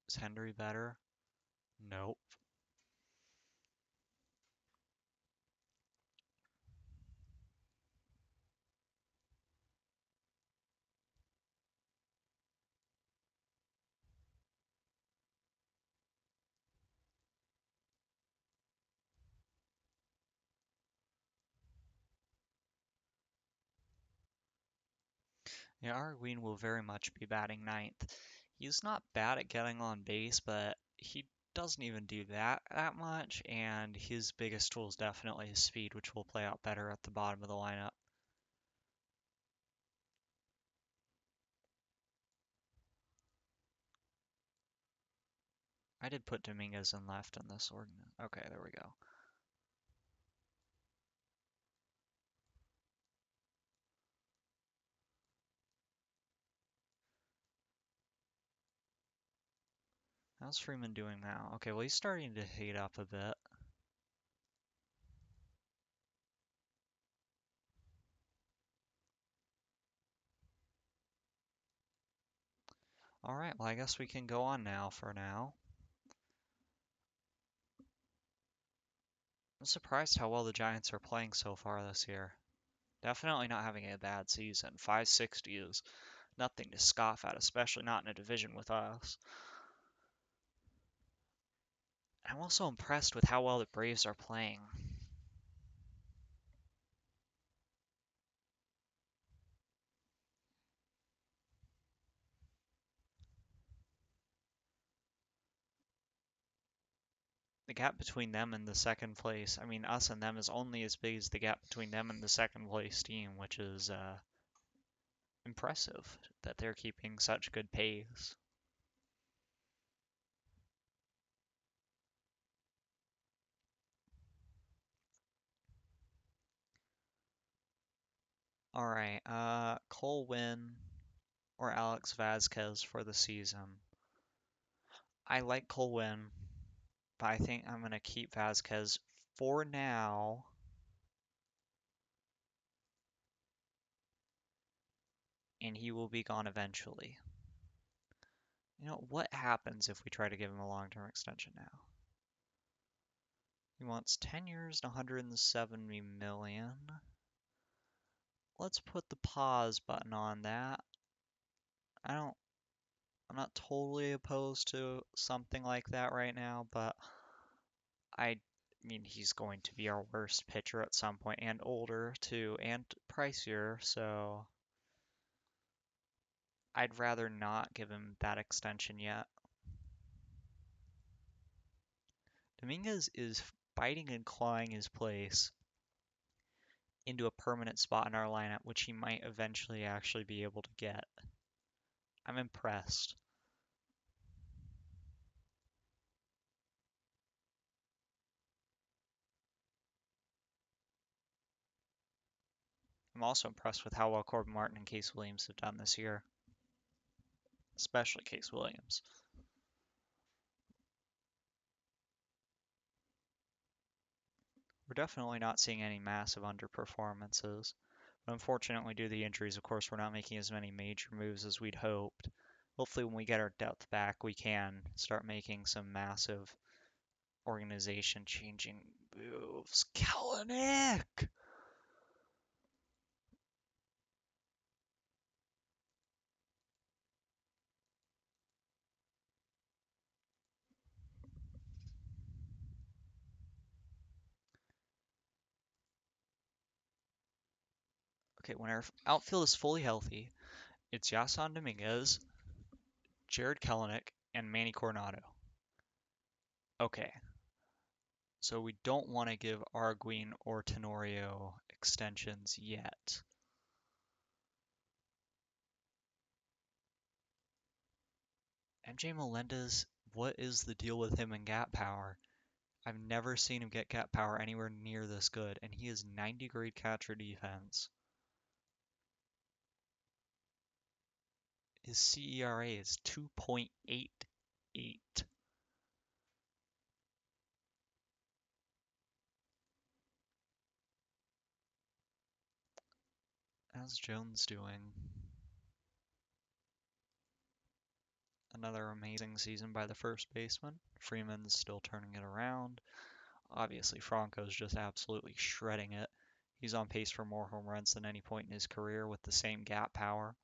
Speaker 1: Is Henry better? Nope. Yeah, Arguin will very much be batting ninth. He's not bad at getting on base, but he doesn't even do that much, and his biggest tool is definitely his speed, which will play out better at the bottom of the lineup. I did put Dominguez in left in this organ. Okay, there we go. How's Freeman doing now? Okay, well, he's starting to heat up a bit. Alright, well, I guess we can go on now for now. I'm surprised how well the Giants are playing so far this year. Definitely not having a bad season. 560 is nothing to scoff at, especially not in a division with us. I'm also impressed with how well the Braves are playing. The gap between them and the second place, I mean, us and them is only as big as the gap between them and the second place team, which is impressive that they're keeping such good pace. All right, Cole Winn or Alex Vasquez for the season. I like Cole Winn, but I think I'm gonna keep Vasquez for now. And he will be gone eventually. You know, what happens if we try to give him a long-term extension now? He wants 10 years and 170 million. Let's put the pause button on that. I'm not totally opposed to something like that right now, but I mean, he's going to be our worst pitcher at some point and older too, and pricier, so I'd rather not give him that extension yet. Dominguez is fighting and clawing his place into a permanent spot in our lineup, which he might eventually actually be able to get. I'm impressed. I'm also impressed with how well Corbin Martin and Case Williams have done this year, especially Case Williams. We're definitely not seeing any massive underperformances. But unfortunately, due to the injuries, of course, we're not making as many major moves as we'd hoped. Hopefully, when we get our depth back, we can start making some massive organization changing moves. Kellenick! Okay, when our outfield is fully healthy, it's Yasan Dominguez, Jared Kellenick, and Manny Coronado. Okay, so we don't want to give Arguin or Tenorio extensions yet. MJ Melendez, what is the deal with him and gap power? I've never seen him get gap power anywhere near this good, and he is 90 grade catcher defense. His CERA is 2.88. How's Jones doing? Another amazing season by the first baseman. Freeman's still turning it around. Obviously, Franco's just absolutely shredding it. He's on pace for more home runs than any point in his career with the same gap power.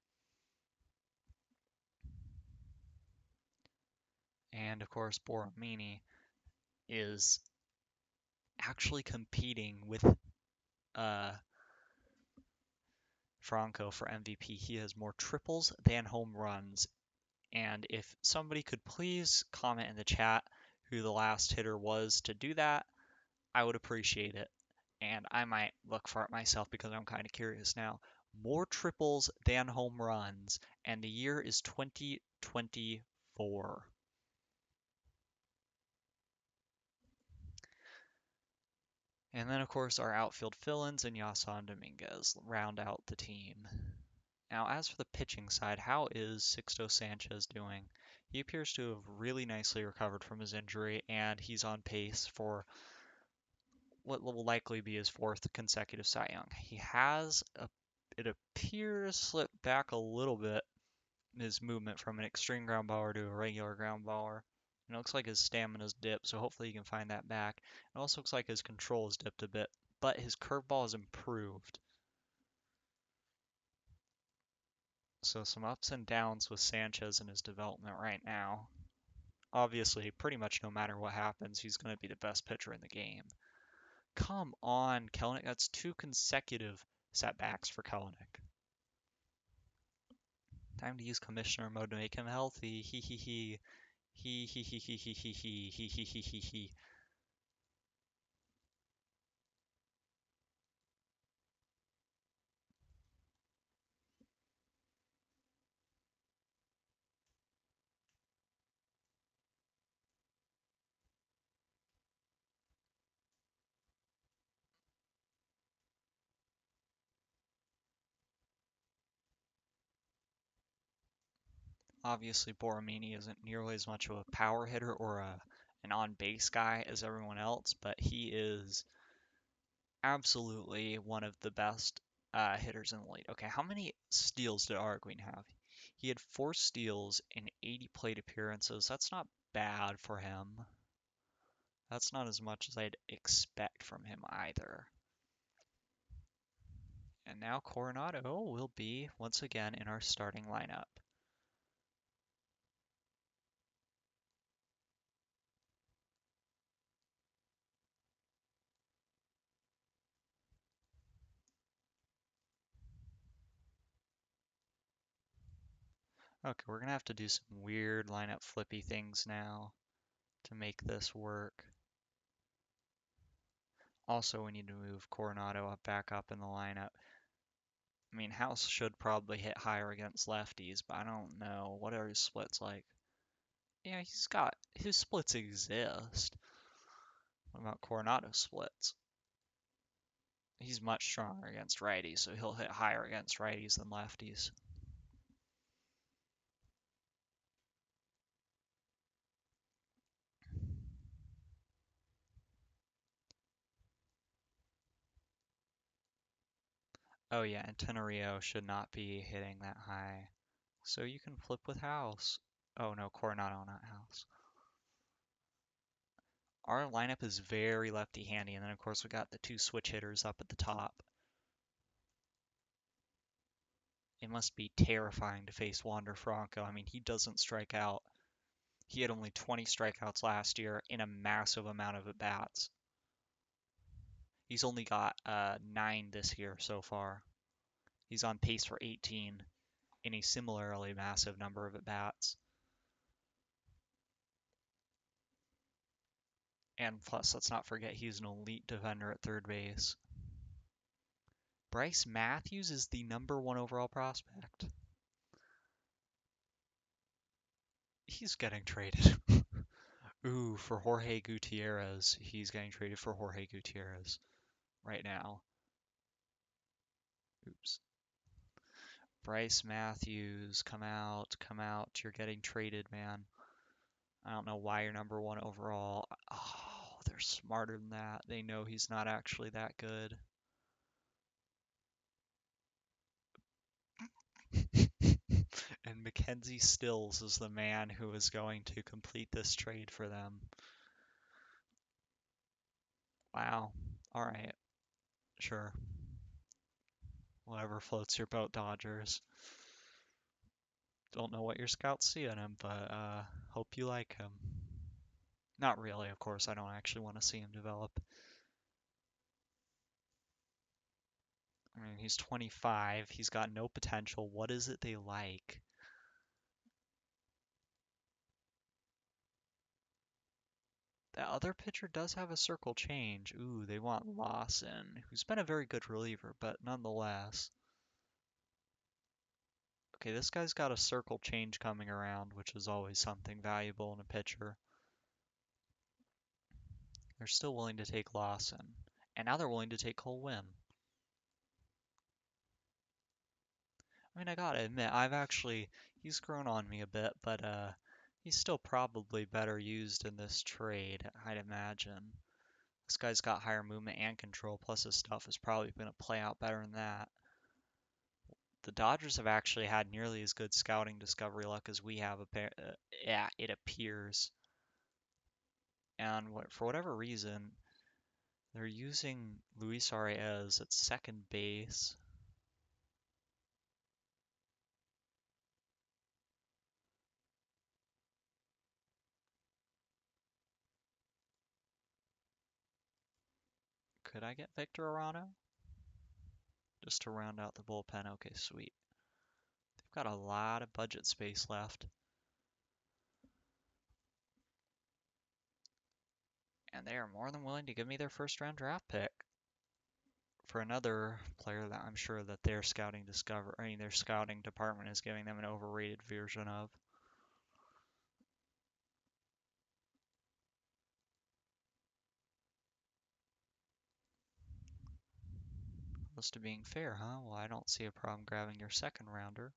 Speaker 1: And of course, Boromini is actually competing with Franco for MVP. He has more triples than home runs. And if somebody could please comment in the chat who the last hitter was to do that, I would appreciate it. And I might look for it myself because I'm kind of curious now. More triples than home runs, and the year is 2024. And then, of course, our outfield fill-ins and Yasan Dominguez round out the team. Now, as for the pitching side, how is Sixto Sanchez doing? He appears to have really nicely recovered from his injury, and he's on pace for what will likely be his fourth consecutive Cy Young. He has, it appears, slipped back a little bit in his movement from an extreme ground baller to a regular ground baller. It looks like his stamina's dipped, so hopefully he can find that back. It also looks like his control has dipped a bit, but his curveball has improved. So some ups and downs with Sanchez in his development right now. Obviously, pretty much no matter what happens, he's going to be the best pitcher in the game. Come on, Kelenic. That's two consecutive setbacks for Kelenic. Time to use commissioner mode to make him healthy. He he he. He he he he he he he he he he he he. Obviously, Boromini isn't nearly as much of a power hitter or an on-base guy as everyone else, but he is absolutely one of the best hitters in the league. Okay, how many steals did Arguin have? He had 4 steals in 80 plate appearances. That's not bad for him. That's not as much as I'd expect from him either. And now Coronado will be once again in our starting lineup. Okay, we're gonna have to do some weird lineup flippy things now to make this work. Also, we need to move Coronado back up in the lineup. I mean, House should probably hit higher against lefties, but I don't know. What are his splits like? Yeah, his splits exist. What about Coronado's splits? He's much stronger against righties, so he'll hit higher against righties than lefties. Oh yeah, and Tenorio should not be hitting that high. So you can flip with House. Oh no, Coronado, not House. Our lineup is very lefty-handy, and then of course we got the 2 switch hitters up at the top. It must be terrifying to face Wander Franco. I mean, he doesn't strike out. He had only 20 strikeouts last year in a massive amount of at-bats. He's only got 9 this year so far. He's on pace for 18 in a similarly massive number of at-bats. And plus, let's not forget he's an elite defender at third base. Bryce Matthews is the #1 overall prospect. He's getting traded. Ooh, for Jorge Gutierrez. He's getting traded for Jorge Gutierrez right now. Oops. Bryce Matthews, come out, come out. You're getting traded, man. I don't know why you're #1 overall. Oh, they're smarter than that. They know he's not actually that good. And Mackenzie Stills is the man who is going to complete this trade for them. Wow. All right. Sure. Whatever floats your boat, Dodgers. Don't know what your scouts see in him, but hope you like him. Not really, of course. I don't actually want to see him develop. I mean, he's 25. He's got no potential. What is it they like? The other pitcher does have a circle change. Ooh, they want Lawson, who's been a very good reliever, but nonetheless. Okay, this guy's got a circle change coming around, which is always something valuable in a pitcher. They're still willing to take Lawson. And now they're willing to take Cole Winn. I mean, I gotta admit, he's grown on me a bit, but he's still probably better used in this trade, I'd imagine. This guy's got higher movement and control, plus his stuff is probably going to play out better than that. The Dodgers have actually had nearly as good scouting discovery luck as we have, yeah, it appears. And for whatever reason, they're using Luis Arias at second base. Could I get Victor Arano? Just to round out the bullpen. Okay, sweet. They've got a lot of budget space left. And they are more than willing to give me their first round draft pick for another player that I'm sure that their scouting department is giving them an overrated version of. Close to being fair, huh? Well, I don't see a problem grabbing your second rounder.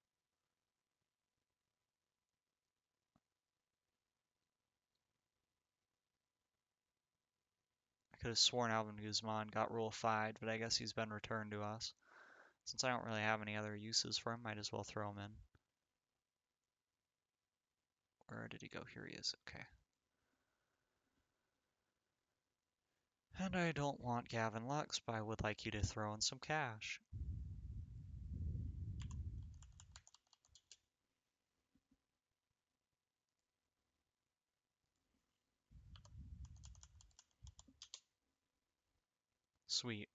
Speaker 1: I could have sworn Alvin Guzman got Rule 5, but I guess he's been returned to us. Since I don't really have any other uses for him, might as well throw him in. Where did he go? Here he is. Okay. And I don't want Gavin Lux, but I would like you to throw in some cash. Sweet.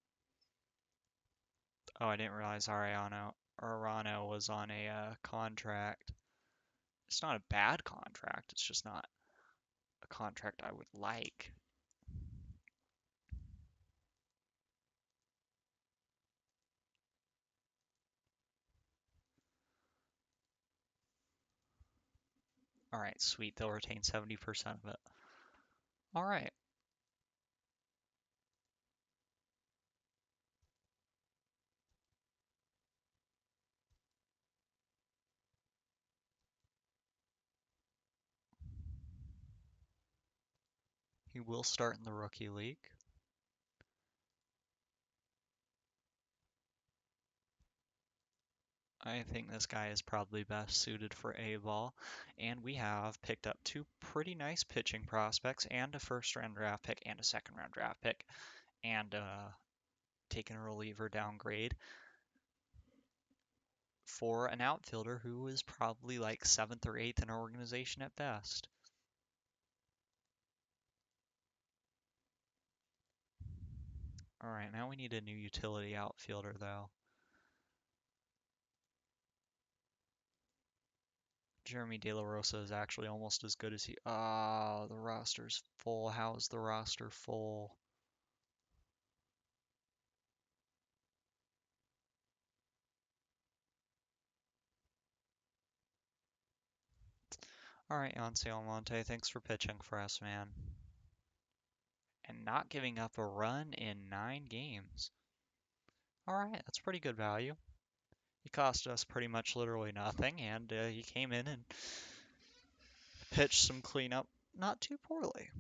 Speaker 1: Oh, I didn't realize Arano was on a contract. It's not a bad contract, it's just not a contract I would like. Alright, sweet. They'll retain 70% of it. Alright. He will start in the rookie league. I think this guy is probably best suited for A-ball. And we have picked up two pretty nice pitching prospects and a first-round draft pick and a second-round draft pick. And taken a reliever downgrade for an outfielder who is probably like 7th or 8th in our organization at best. Alright, now we need a new utility outfielder, though. Jeremy De La Rosa is actually almost as good as he. Ah, the roster's full. How is the roster full? All right, Yonsei Almonte, thanks for pitching for us, man. And not giving up a run in 9 games. All right, that's pretty good value. He cost us pretty much literally nothing, and he came in and pitched some cleanup not too poorly.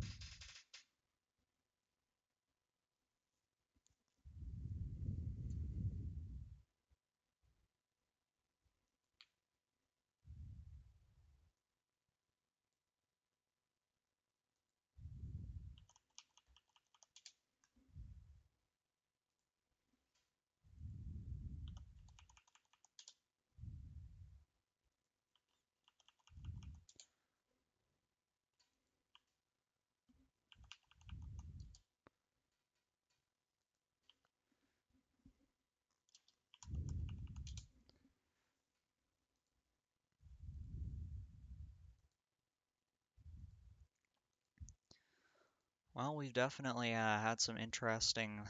Speaker 1: Well, we've definitely had some interesting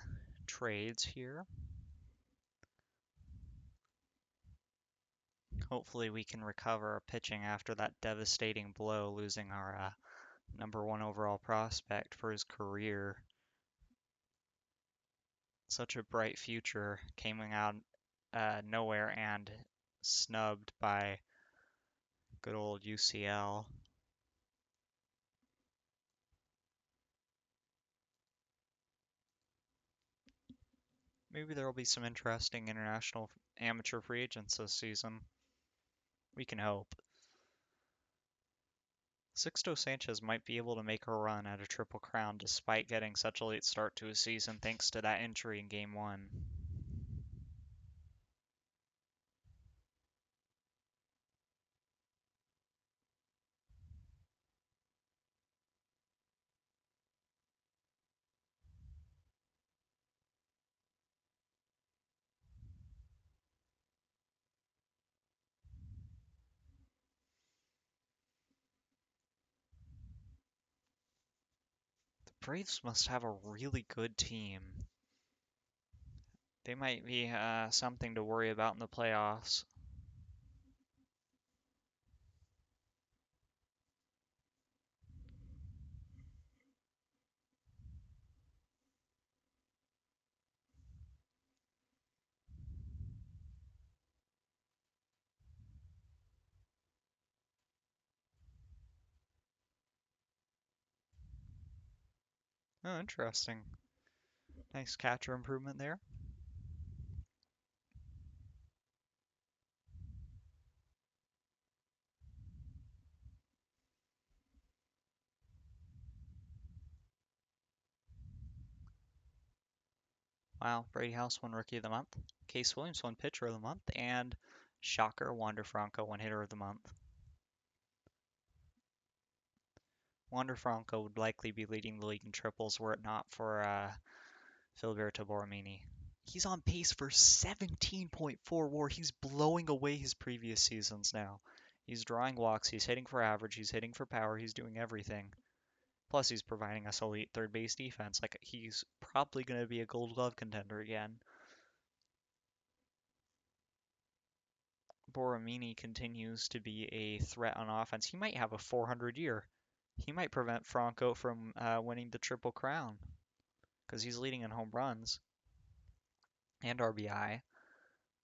Speaker 1: trades here. Hopefully we can recover our pitching after that devastating blow, losing our #1 overall prospect for his career. Such a bright future coming out nowhere and snubbed by good old UCL. Maybe there will be some interesting international amateur free agents this season. We can hope. Sixto Sanchez might be able to make a run at a Triple Crown despite getting such a late start to his season thanks to that injury in Game 1. The Braves must have a really good team. They might be something to worry about in the playoffs. Oh, interesting. Nice catcher improvement there. Wow, Brady House won Rookie of the Month. Case Williams won Pitcher of the Month, and shocker, Wander Franco won Hitter of the Month. Wander Franco would likely be leading the league in triples were it not for Filiberto Borromini. He's on pace for 17.4 WAR. He's blowing away his previous seasons now. He's drawing walks, he's hitting for average, he's hitting for power, he's doing everything. Plus, he's providing us elite third base defense. Like, he's probably going to be a gold glove contender again. Borromini continues to be a threat on offense. He might have a 400 year. He might prevent Franco from winning the Triple Crown because he's leading in home runs and RBI. I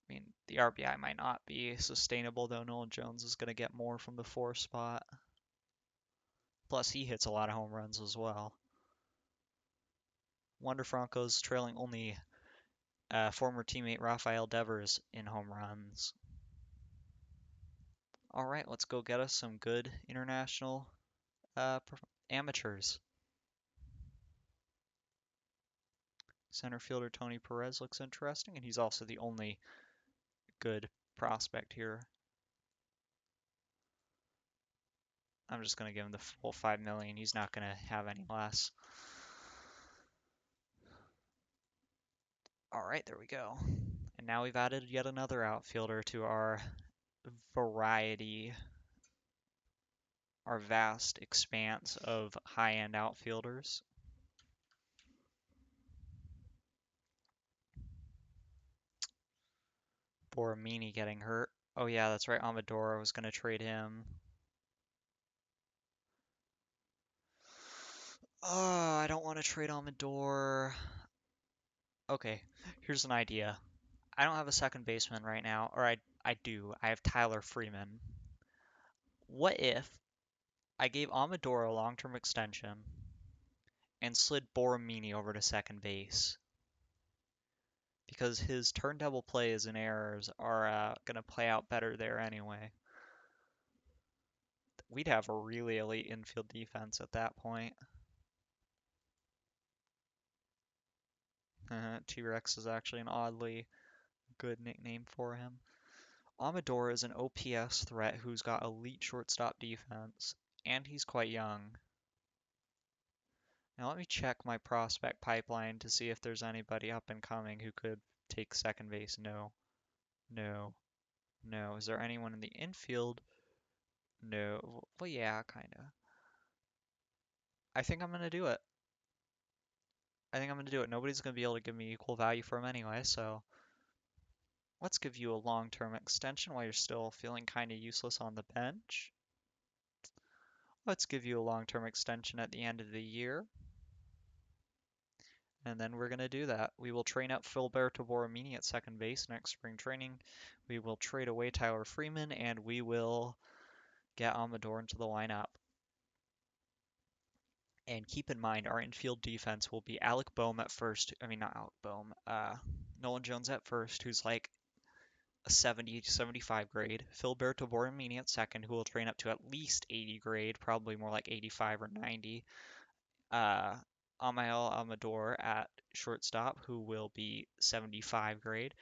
Speaker 1: mean, the RBI might not be sustainable though. Nolan Jones is going to get more from the 4 spot. Plus, he hits a lot of home runs as well. Wander Franco's trailing only former teammate Rafael Devers in home runs. All right, let's go get us some good international amateurs. Center fielder Tony Perez looks interesting, and he's also the only good prospect here. I'm just going to give him the full 5 million. He's not going to have any less. All right, there we go. And now we've added yet another outfielder to our variety our vast expanse of high-end outfielders. Boramini getting hurt. Oh yeah, that's right. Amador was going to trade him. Oh, I don't want to trade Amador. Okay, here's an idea. I don't have a second baseman right now, or I do. I have Tyler Freeman. What if I gave Amador a long-term extension and slid Boramini over to second base? Because his turn double plays and errors are going to play out better there anyway. We'd have a really elite infield defense at that point. T-Rex is actually an oddly good nickname for him. Amador is an OPS threat who's got elite shortstop defense, and he's quite young. Now let me check my prospect pipeline to see if there's anybody up and coming who could take second base. No, no, no. Is there anyone in the infield? No. Well, yeah, kinda. I think I'm gonna do it. I think I'm gonna do it. Nobody's gonna be able to give me equal value for him anyway, so let's give you a long-term extension while you're still feeling kinda useless on the bench. Let's give you a long-term extension at the end of the year. And then we're going to do that. We will train up Filberto Borromini at second base next spring training. We will trade away Tyler Freeman, and we will get Amador into the lineup. And keep in mind, our infield defense will be Alec Boehm at first. I mean, not Alec Boehm. Nolan Jones at first, who's like a 70 to 75 grade. Filberto Borromini at second, who will train up to at least 80 grade, probably more like 85 or 90. uh, Amael Amador at shortstop, who will be 75 grade.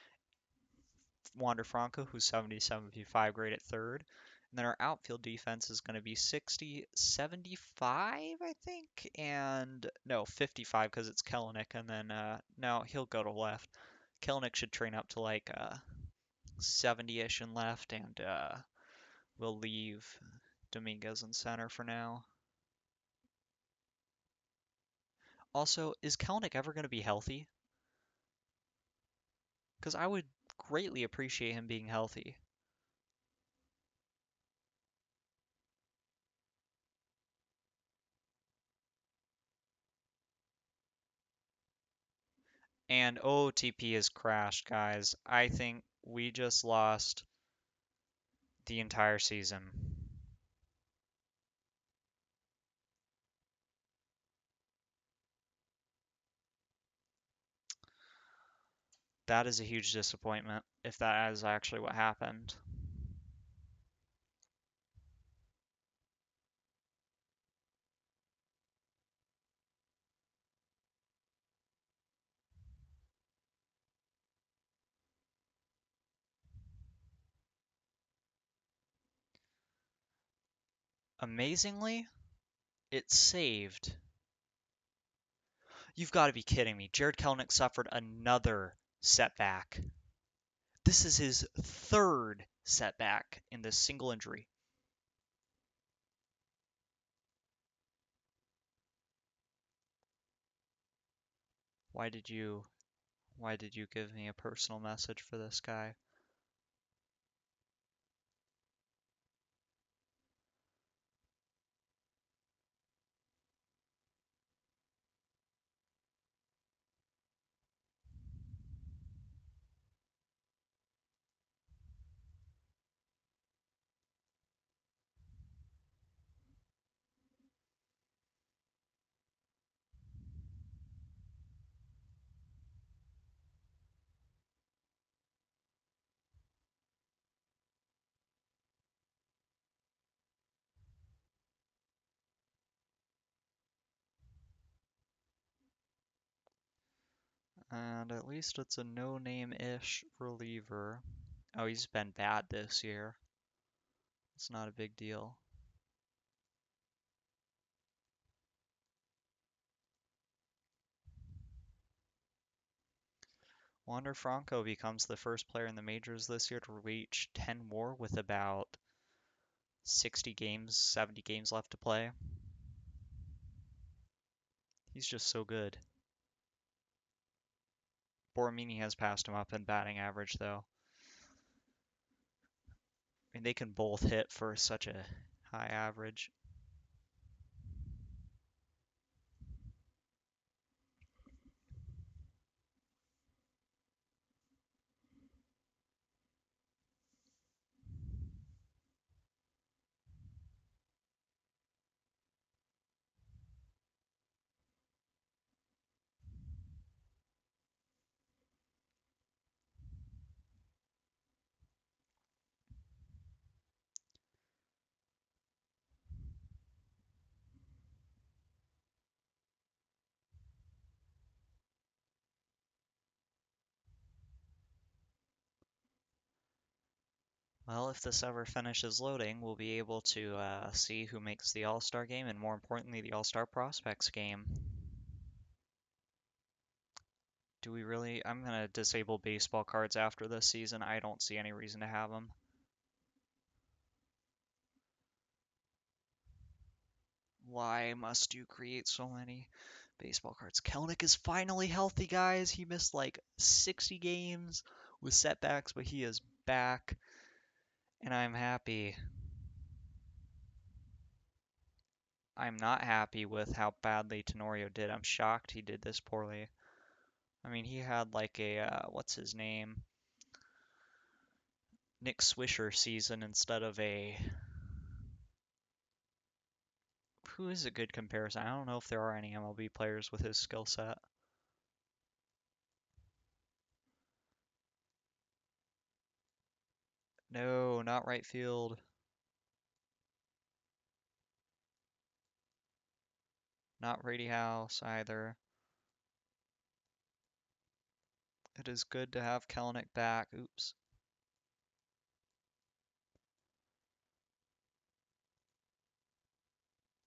Speaker 1: Wander Franco, who's 70, 75 grade at third. And then our outfield defense is going to be 60, 75, I think. And no, 55 because it's Kellenic. And then, no, he'll go to left. Kellenic should train up to like 70-ish in left. And we'll leave Dominguez in center for now. Also, is Kellenic ever going to be healthy? Because I would greatly appreciate him being healthy. And OTP has crashed, guys. I think we just lost the entire season. That is a huge disappointment if that is actually what happened. Amazingly, it saved. You've got to be kidding me. Jared Kelenic suffered another setback. This is his third setback in this single injury. Why did you give me a personal message for this guy? And at least it's a no-name-ish reliever. Oh, he's been bad this year. It's not a big deal. Wander Franco becomes the first player in the majors this year to reach 10 WAR with about 60 games, 70 games left to play. He's just so good. Boromini has passed him up in batting average, though. I mean, they can both hit for such a high average. Well, if this ever finishes loading, we'll be able to see who makes the All-Star game and, more importantly, the All-Star Prospects game. Do we really? I'm going to disable baseball cards after this season. I don't see any reason to have them. Why must you create so many baseball cards? Kelnick is finally healthy, guys. He missed like 60 games with setbacks, but he is back, and I'm happy. I'm not happy with how badly Tenorio did. I'm shocked he did this poorly. I mean, he had like a, what's his name? Nick Swisher season instead of a... Who is a good comparison? I don't know if there are any MLB players with his skill set. No, not right field. Not Brady House either. It is good to have Kelenic back. Oops.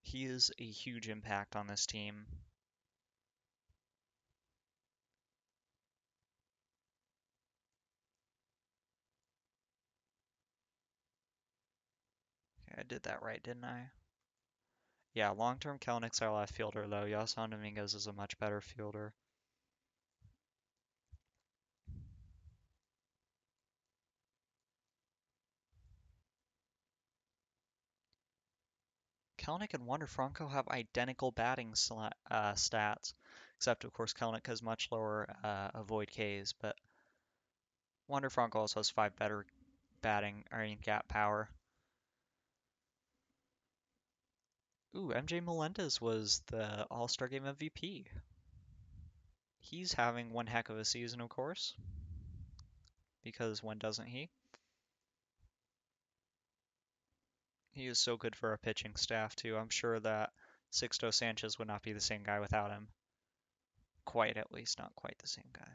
Speaker 1: He is a huge impact on this team. Okay, I did that right, didn't I? Yeah, long-term Kelenic's our left fielder, though. Yasan Dominguez is a much better fielder. Kelenic and Wander Franco have identical batting stats, except of course Kelenic has much lower avoid Ks, but Wander Franco also has 5 better gap power. Ooh, MJ Melendez was the All-Star Game MVP. He's having one heck of a season, of course, because when doesn't he? He is so good for our pitching staff, too. I'm sure that Sixto Sanchez would not be the same guy without him. Quite, at least, not quite the same guy.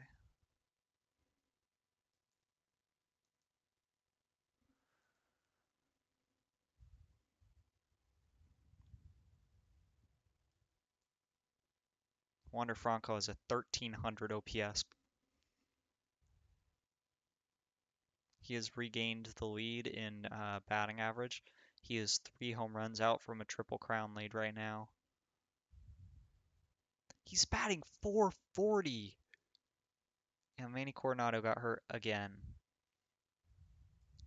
Speaker 1: Wander Franco has a 1300 OPS. He has regained the lead in batting average. He is 3 home runs out from a Triple Crown lead right now. He's batting 440. And Manny Coronado got hurt again.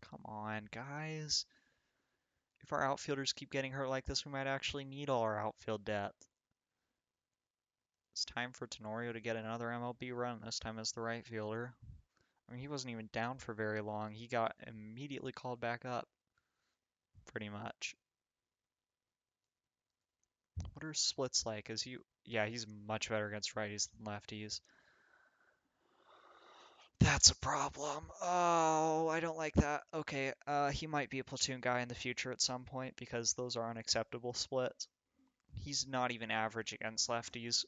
Speaker 1: Come on, guys. If our outfielders keep getting hurt like this, we might actually need all our outfield depth. It's time for Tenorio to get another MLB run, this time as the right fielder. I mean, he wasn't even down for very long. He got immediately called back up, pretty much. What are splits like? Is he... Yeah, he's much better against righties than lefties. That's a problem. Oh, I don't like that. Okay, he might be a platoon guy in the future at some point because those are unacceptable splits. He's not even average against lefties.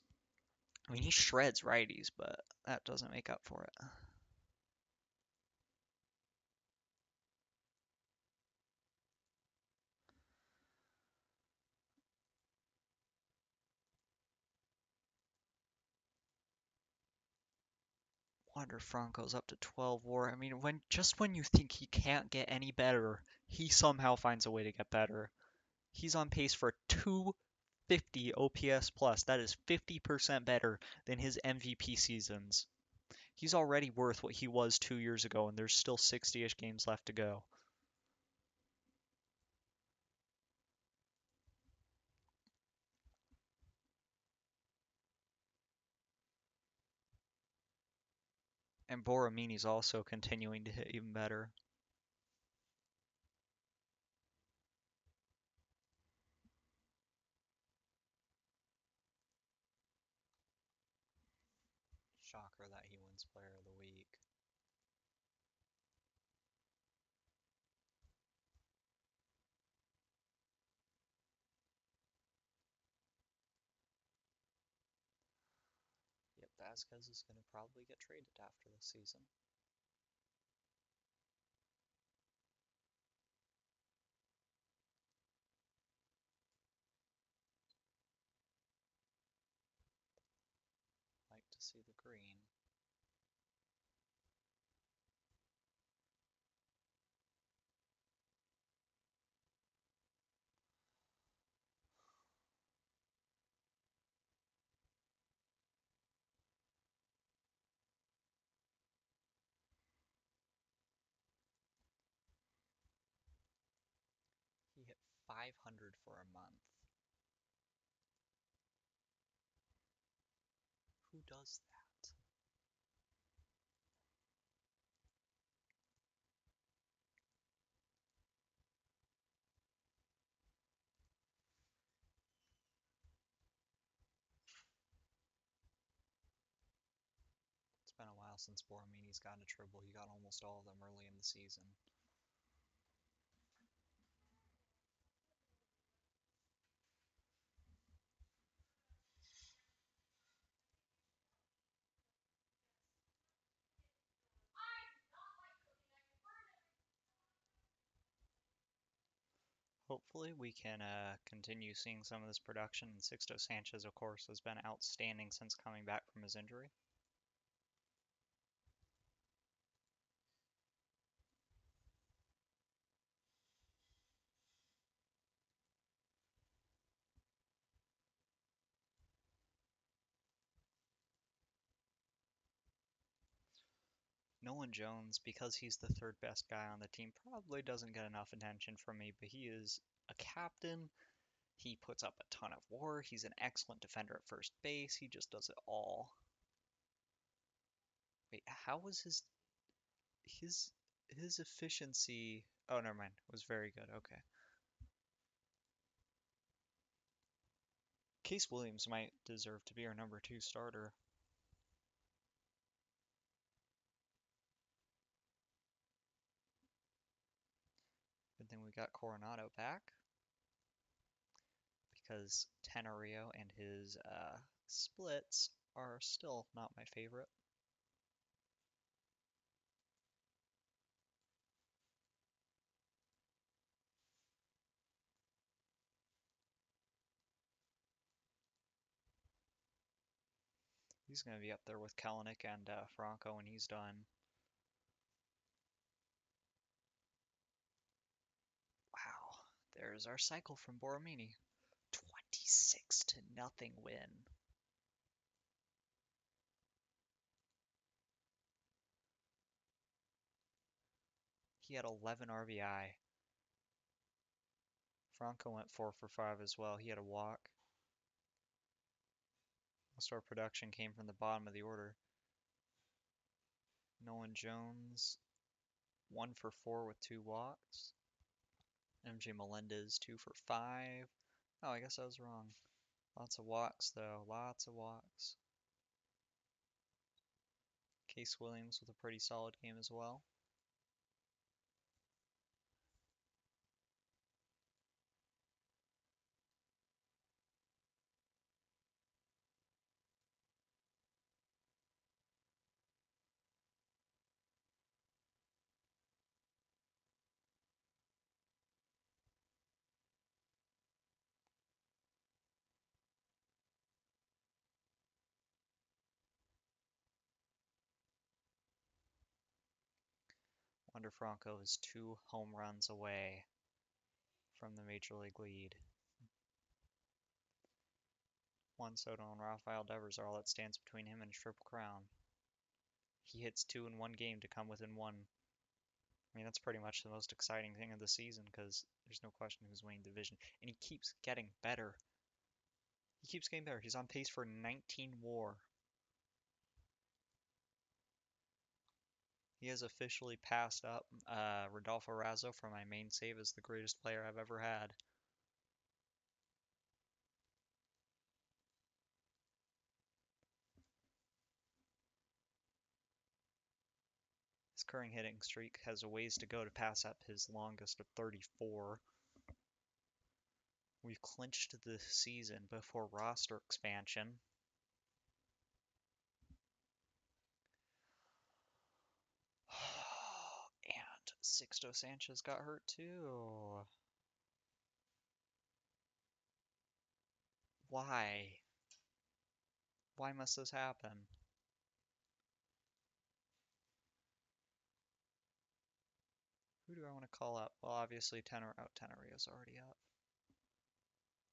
Speaker 1: I mean, he shreds righties, but that doesn't make up for it. Wander Franco's up to 12 WAR. I mean, when you think he can't get any better, he somehow finds a way to get better. He's on pace for 250 OPS plus. That is 50% better than his MVP seasons. He's already worth what he was 2 years ago, and there's still 60-ish games left to go. And Boromini's also continuing to hit even better. Shocker that he wins Player of the Week. Yep, Vasquez is going to probably get traded after this season. Like to see the green. He hit 500 for a month. Who does that? It's been a while since Boromini's gotten a triple. He got almost all of them early in the season. Hopefully we can continue seeing some of this production. And Sixto Sanchez, of course, has been outstanding since coming back from his injury. Nolan Jones, because he's the third best guy on the team, probably doesn't get enough attention from me, but he is a captain. He puts up a ton of WAR. He's an excellent defender at first base. He just does it all. Wait, how was his his efficiency? Oh, never mind. It was very good. Okay. Case Williams might deserve to be our number 2 starter. Good thing we got Coronado back, because Tenorio and his splits are still not my favorite. He's going to be up there with Kellenic and Franco when he's done. Wow, there's our cycle from Boromini. 26-0 win. He had 11 RBI. Franco went 4 for 5 as well. He had a walk. Most of our production came from the bottom of the order. Nolan Jones, 1 for 4 with 2 walks. MJ Melendez, 2 for 5. Oh, I guess I was wrong. Lots of walks, though. Lots of walks. Case Williams with a pretty solid game as well. Wander Franco is 2 home runs away from the Major League lead. Juan Soto and Rafael Devers are all that stands between him and a Triple Crown. He hits 2 in one game to come within 1. I mean, that's pretty much the most exciting thing of the season because there's no question who's winning the division. And he keeps getting better. He keeps getting better. He's on pace for 19 WAR. He has officially passed up Rodolfo Razzo for my main save as the greatest player I've ever had. His current hitting streak has a ways to go to pass up his longest of 34. We've clinched the season before roster expansion. And Sixto Sanchez got hurt too. Why? Why must this happen? Who do I want to call up? Well, obviously Tenorio's already up.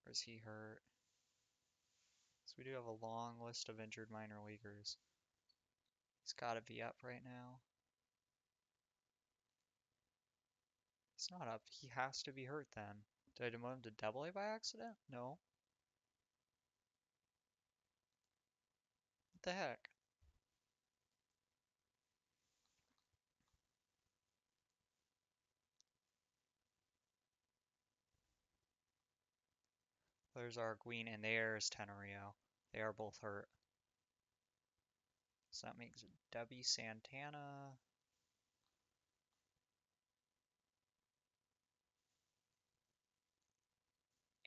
Speaker 1: Or is he hurt? So we do have a long list of injured minor leaguers. He's got to be up right now. He's not up. He has to be hurt then. Did I demote him to Double A by accident? No. What the heck? There's Arguin and there's Tenorio. They are both hurt. So that makes Debbie Santana.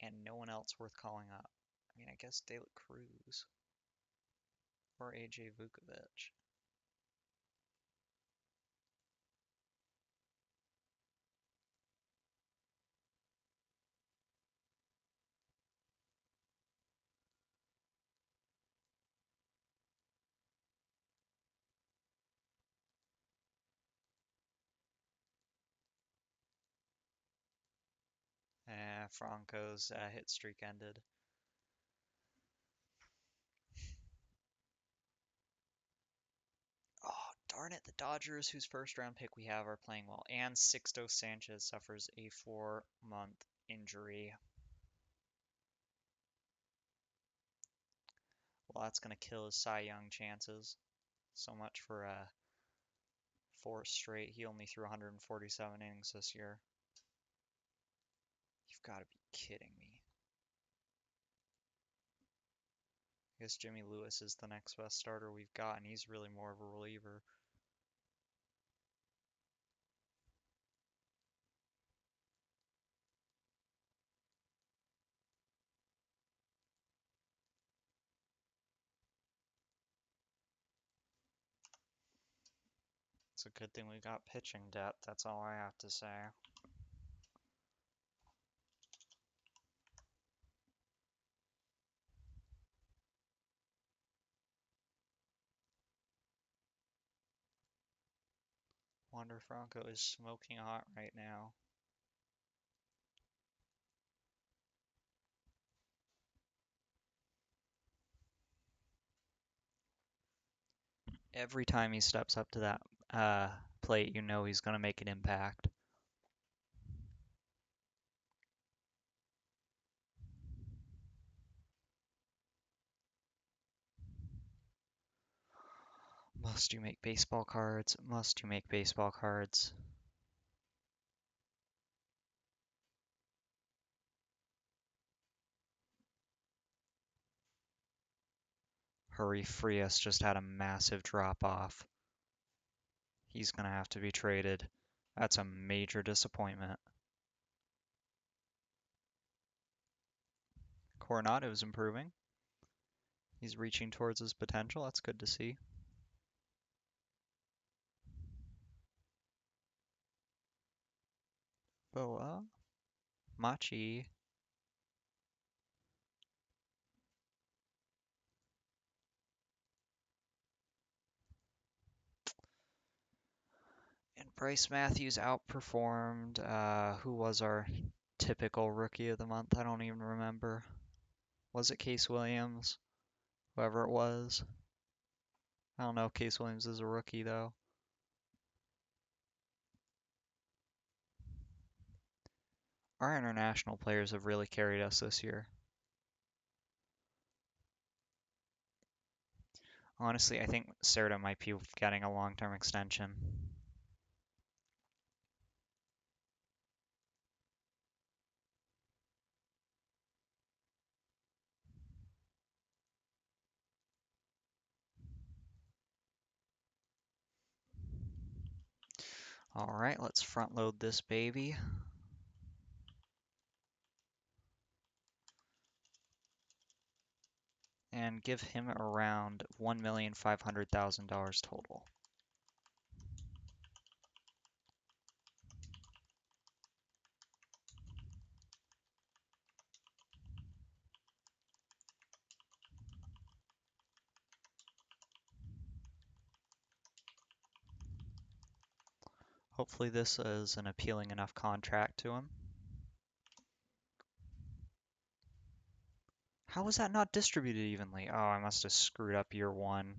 Speaker 1: And no one else worth calling up. I mean, I guess De La Cruz. Or AJ Vukovic. Franco's hit streak ended. Oh, darn it. The Dodgers, whose first round pick we have, are playing well. And Sixto Sanchez suffers a 4-month injury. Well, that's going to kill his Cy Young chances. So much for 4 straight. He only threw 147 innings this year. You've got to be kidding me. I guess Jimmy Lewis is the next best starter we've got, and he's really more of a reliever. It's a good thing we got pitching depth, that's all I have to say. Wander Franco is smoking hot right now. Every time he steps up to that plate, you know he's going to make an impact. Must you make baseball cards? Must you make baseball cards? Hurry, Frias just had a massive drop off. He's going to have to be traded. That's a major disappointment. Coronado's improving. He's reaching towards his potential. That's good to see. Boa. Machi. And Bryce Matthews outperformed. Who was our typical rookie of the month? I don't even remember. Was it Case Williams? Whoever it was. I don't know if Case Williams is a rookie though. Our international players have really carried us this year. Honestly, I think Serta might be getting a long-term extension. All right, let's front load this baby. And give him around $1,500,000 total. Hopefully this is an appealing enough contract to him. How was that not distributed evenly? Oh, I must have screwed up year one.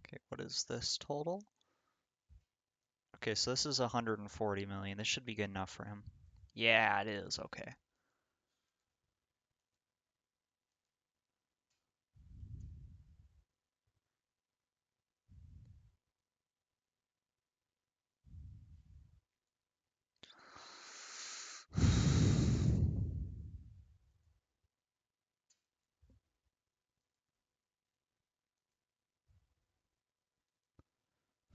Speaker 1: Okay, what is this total? Okay, so this is 140 million. This should be good enough for him. Yeah, it is. Okay.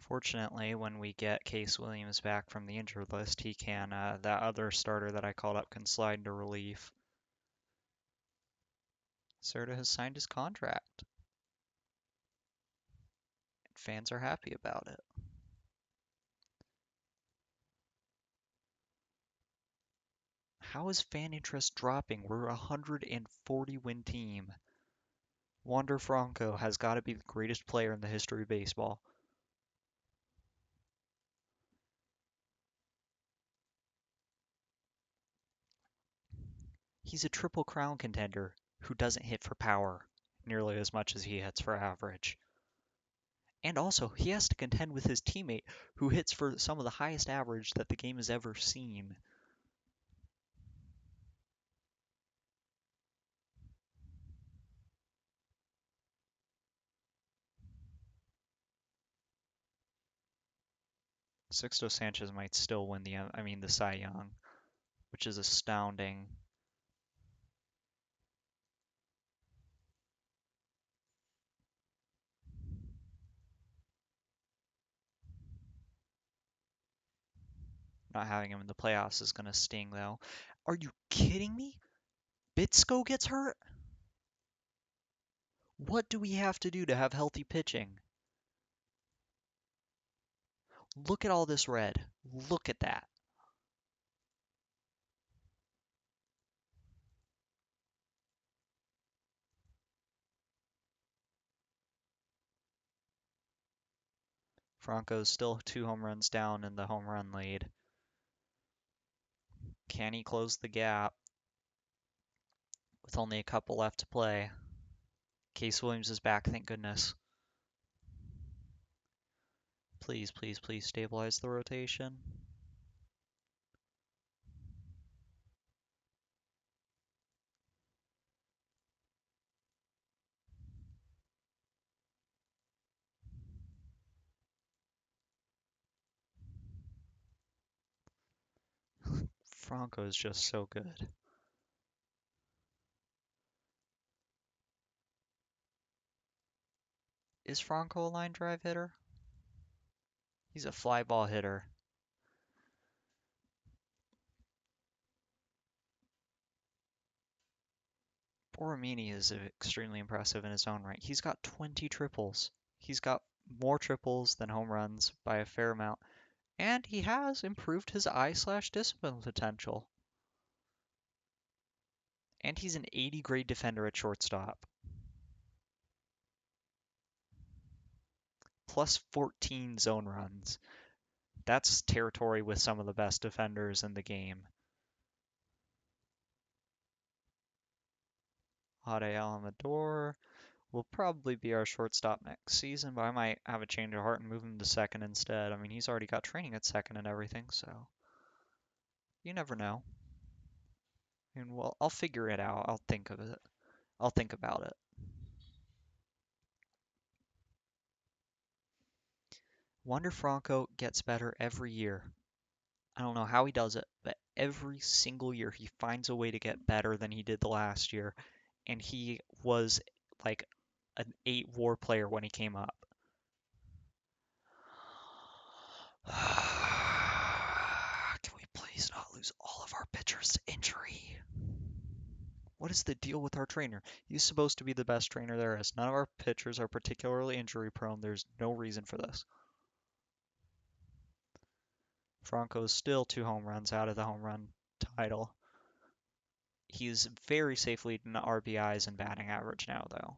Speaker 1: Fortunately, when we get Case Williams back from the injured list, he can, that other starter that I called up can slide into relief. Serta has signed his contract. Fans are happy about it. How is fan interest dropping? We're a 140 win team. Wander Franco has got to be the greatest player in the history of baseball. He's a Triple Crown contender who doesn't hit for power nearly as much as he hits for average. And also, he has to contend with his teammate who hits for some of the highest average that the game has ever seen. Sixto Sanchez might still win the Cy Young, which is astounding. Not having him in the playoffs is going to sting, though. Are you kidding me? Bitsko gets hurt? What do we have to do to have healthy pitching? Look at all this red. Look at that. Franco's still 2 home runs down in the home run lead. Can he close the gap with only a couple left to play? Case Williams is back, thank goodness. Please, please, please stabilize the rotation. Franco is just so good. Is Franco a line drive hitter? He's a fly ball hitter. Borromini is extremely impressive in his own right. He's got 20 triples. He's got more triples than home runs by a fair amount. And he has improved his eye/discipline potential. And he's an 80 grade defender at shortstop. Plus 14 zone runs. That's territory with some of the best defenders in the game. Ade Alamador will probably be our shortstop next season, but I might have a change of heart and move him to second instead. I mean, he's already got training at second and everything, so you never know. And well, I'll figure it out. I'll think of it. I'll think about it. Wander Franco gets better every year. I don't know how he does it, but every single year he finds a way to get better than he did the last year. And he was like an 8 WAR player when he came up. Can we please not lose all of our pitchers to injury? What is the deal with our trainer? He's supposed to be the best trainer there is. None of our pitchers are particularly injury prone. There's no reason for this. Franco is still 2 home runs out of the home run title. He's very safely in RBIs and batting average now, though.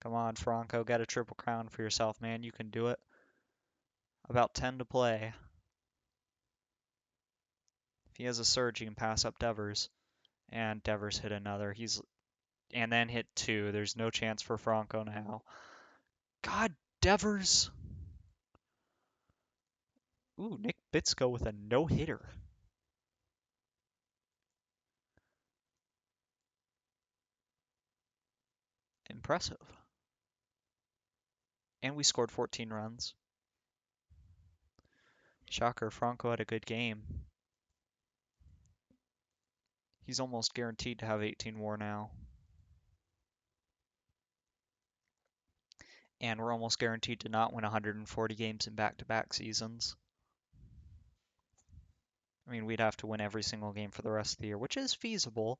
Speaker 1: Come on, Franco, get a triple crown for yourself, man. You can do it. About 10 to play. If he has a surge, he can pass up Devers. And Devers hit another. And then hit 2. There's no chance for Franco now. God, Devers. Ooh, Nick Bitsko with a no-hitter. Impressive. And we scored 14 runs. Shocker, Franco had a good game. He's almost guaranteed to have 18 WAR now. And we're almost guaranteed to not win 140 games in back-to-back seasons. I mean, we'd have to win every single game for the rest of the year, which is feasible.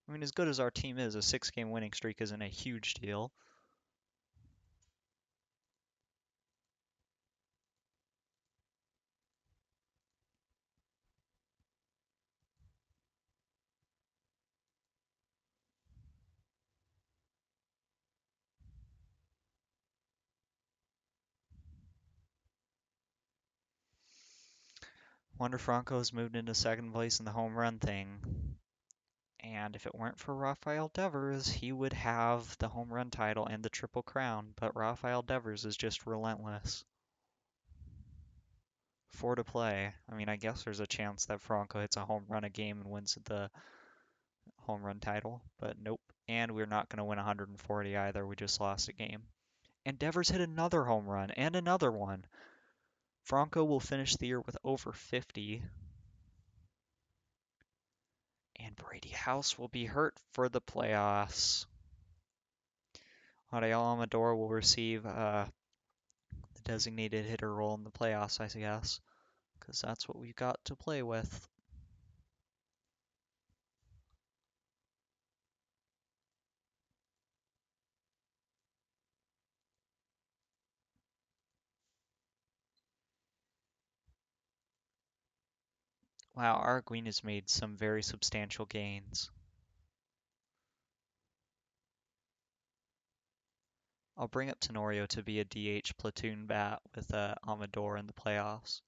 Speaker 1: I mean, as good as our team is, a 6-game winning streak isn't a huge deal. Wander Franco has moved into second place in the home run thing. And if it weren't for Rafael Devers, he would have the home run title and the Triple Crown. But Rafael Devers is just relentless. 4 to play. I mean, I guess there's a chance that Franco hits a home run a game and wins the home run title, but nope. And we're not going to win 140 either. We just lost a game. And Devers hit another home run and another one. Franco will finish the year with over 50. And Brady House will be hurt for the playoffs. Ariel Amador will receive the designated hitter role in the playoffs, I guess, because that's what we've got to play with. Wow, Arguin has made some very substantial gains. I'll bring up Tenorio to be a DH platoon bat with Amador in the playoffs.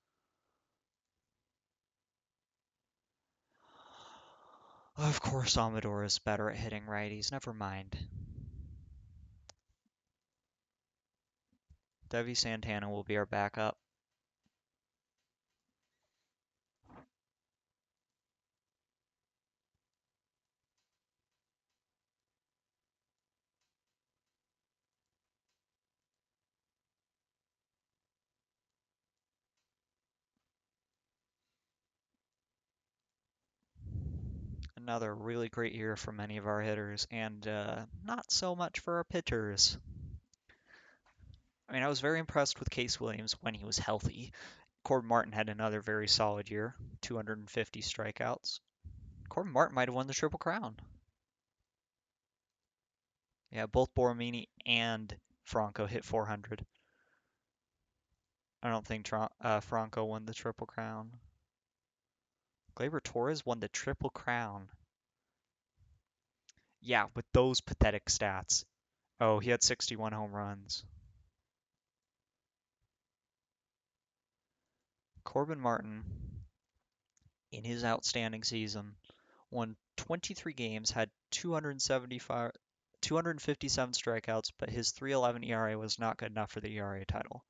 Speaker 1: Of course, Amador is better at hitting righties. Never mind. Devi Santana will be our backup. Another really great year for many of our hitters, and not so much for our pitchers. I mean, I was very impressed with Case Williams when he was healthy. Corbin Martin had another very solid year, 250 strikeouts. Corbin Martin might have won the Triple Crown. Yeah, both Borromini and Franco hit 400. I don't think Franco won the Triple Crown. Gleyber Torres won the Triple Crown. Yeah, with those pathetic stats. Oh, he had 61 home runs. Corbin Martin, in his outstanding season, won 23 games, had 257 strikeouts, but his 3.11 ERA was not good enough for the ERA title.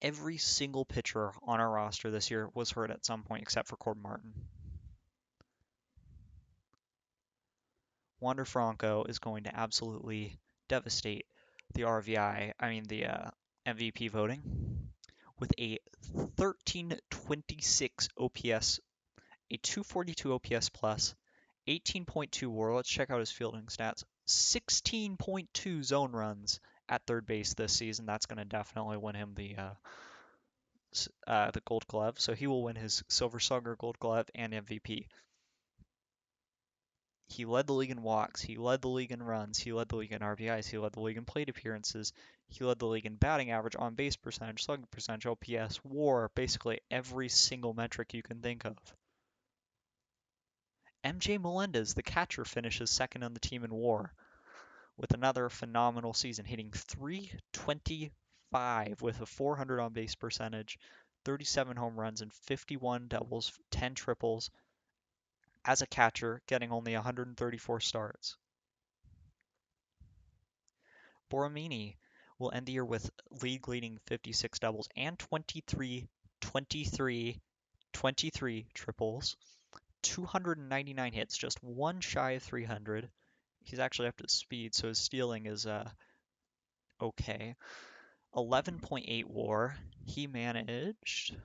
Speaker 1: Every single pitcher on our roster this year was hurt at some point except for Corbin Martin. Wander Franco is going to absolutely devastate the MVP voting with a 1326 OPS, a 242 OPS plus, 18.2 WAR. Let's check out his fielding stats. 16.2 zone runs at third base this season. That's going to definitely win him the Gold Glove. So he will win his Silver Slugger, Gold Glove, and MVP. He led the league in walks. He led the league in runs. He led the league in RBIs. He led the league in plate appearances. He led the league in batting average, on base percentage, slugging percentage, OPS, WAR, basically every single metric you can think of. MJ Melendez, the catcher, finishes second on the team in WAR with another phenomenal season, hitting .325 with a 400 on base percentage, 37 home runs, and 51 doubles, 10 triples. As a catcher, getting only 134 starts. Borromini will end the year with league-leading 56 doubles and 23 triples, 299 hits, just one shy of 300. He's actually up to speed, so his stealing is okay. 11.8 WAR. He managed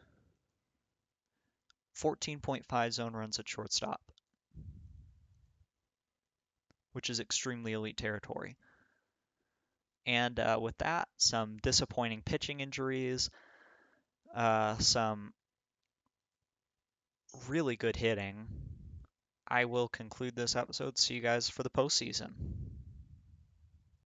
Speaker 1: 14.5 zone runs at shortstop, which is extremely elite territory. And with that, some disappointing pitching injuries, some really good hitting. I will conclude this episode. See you guys for the postseason.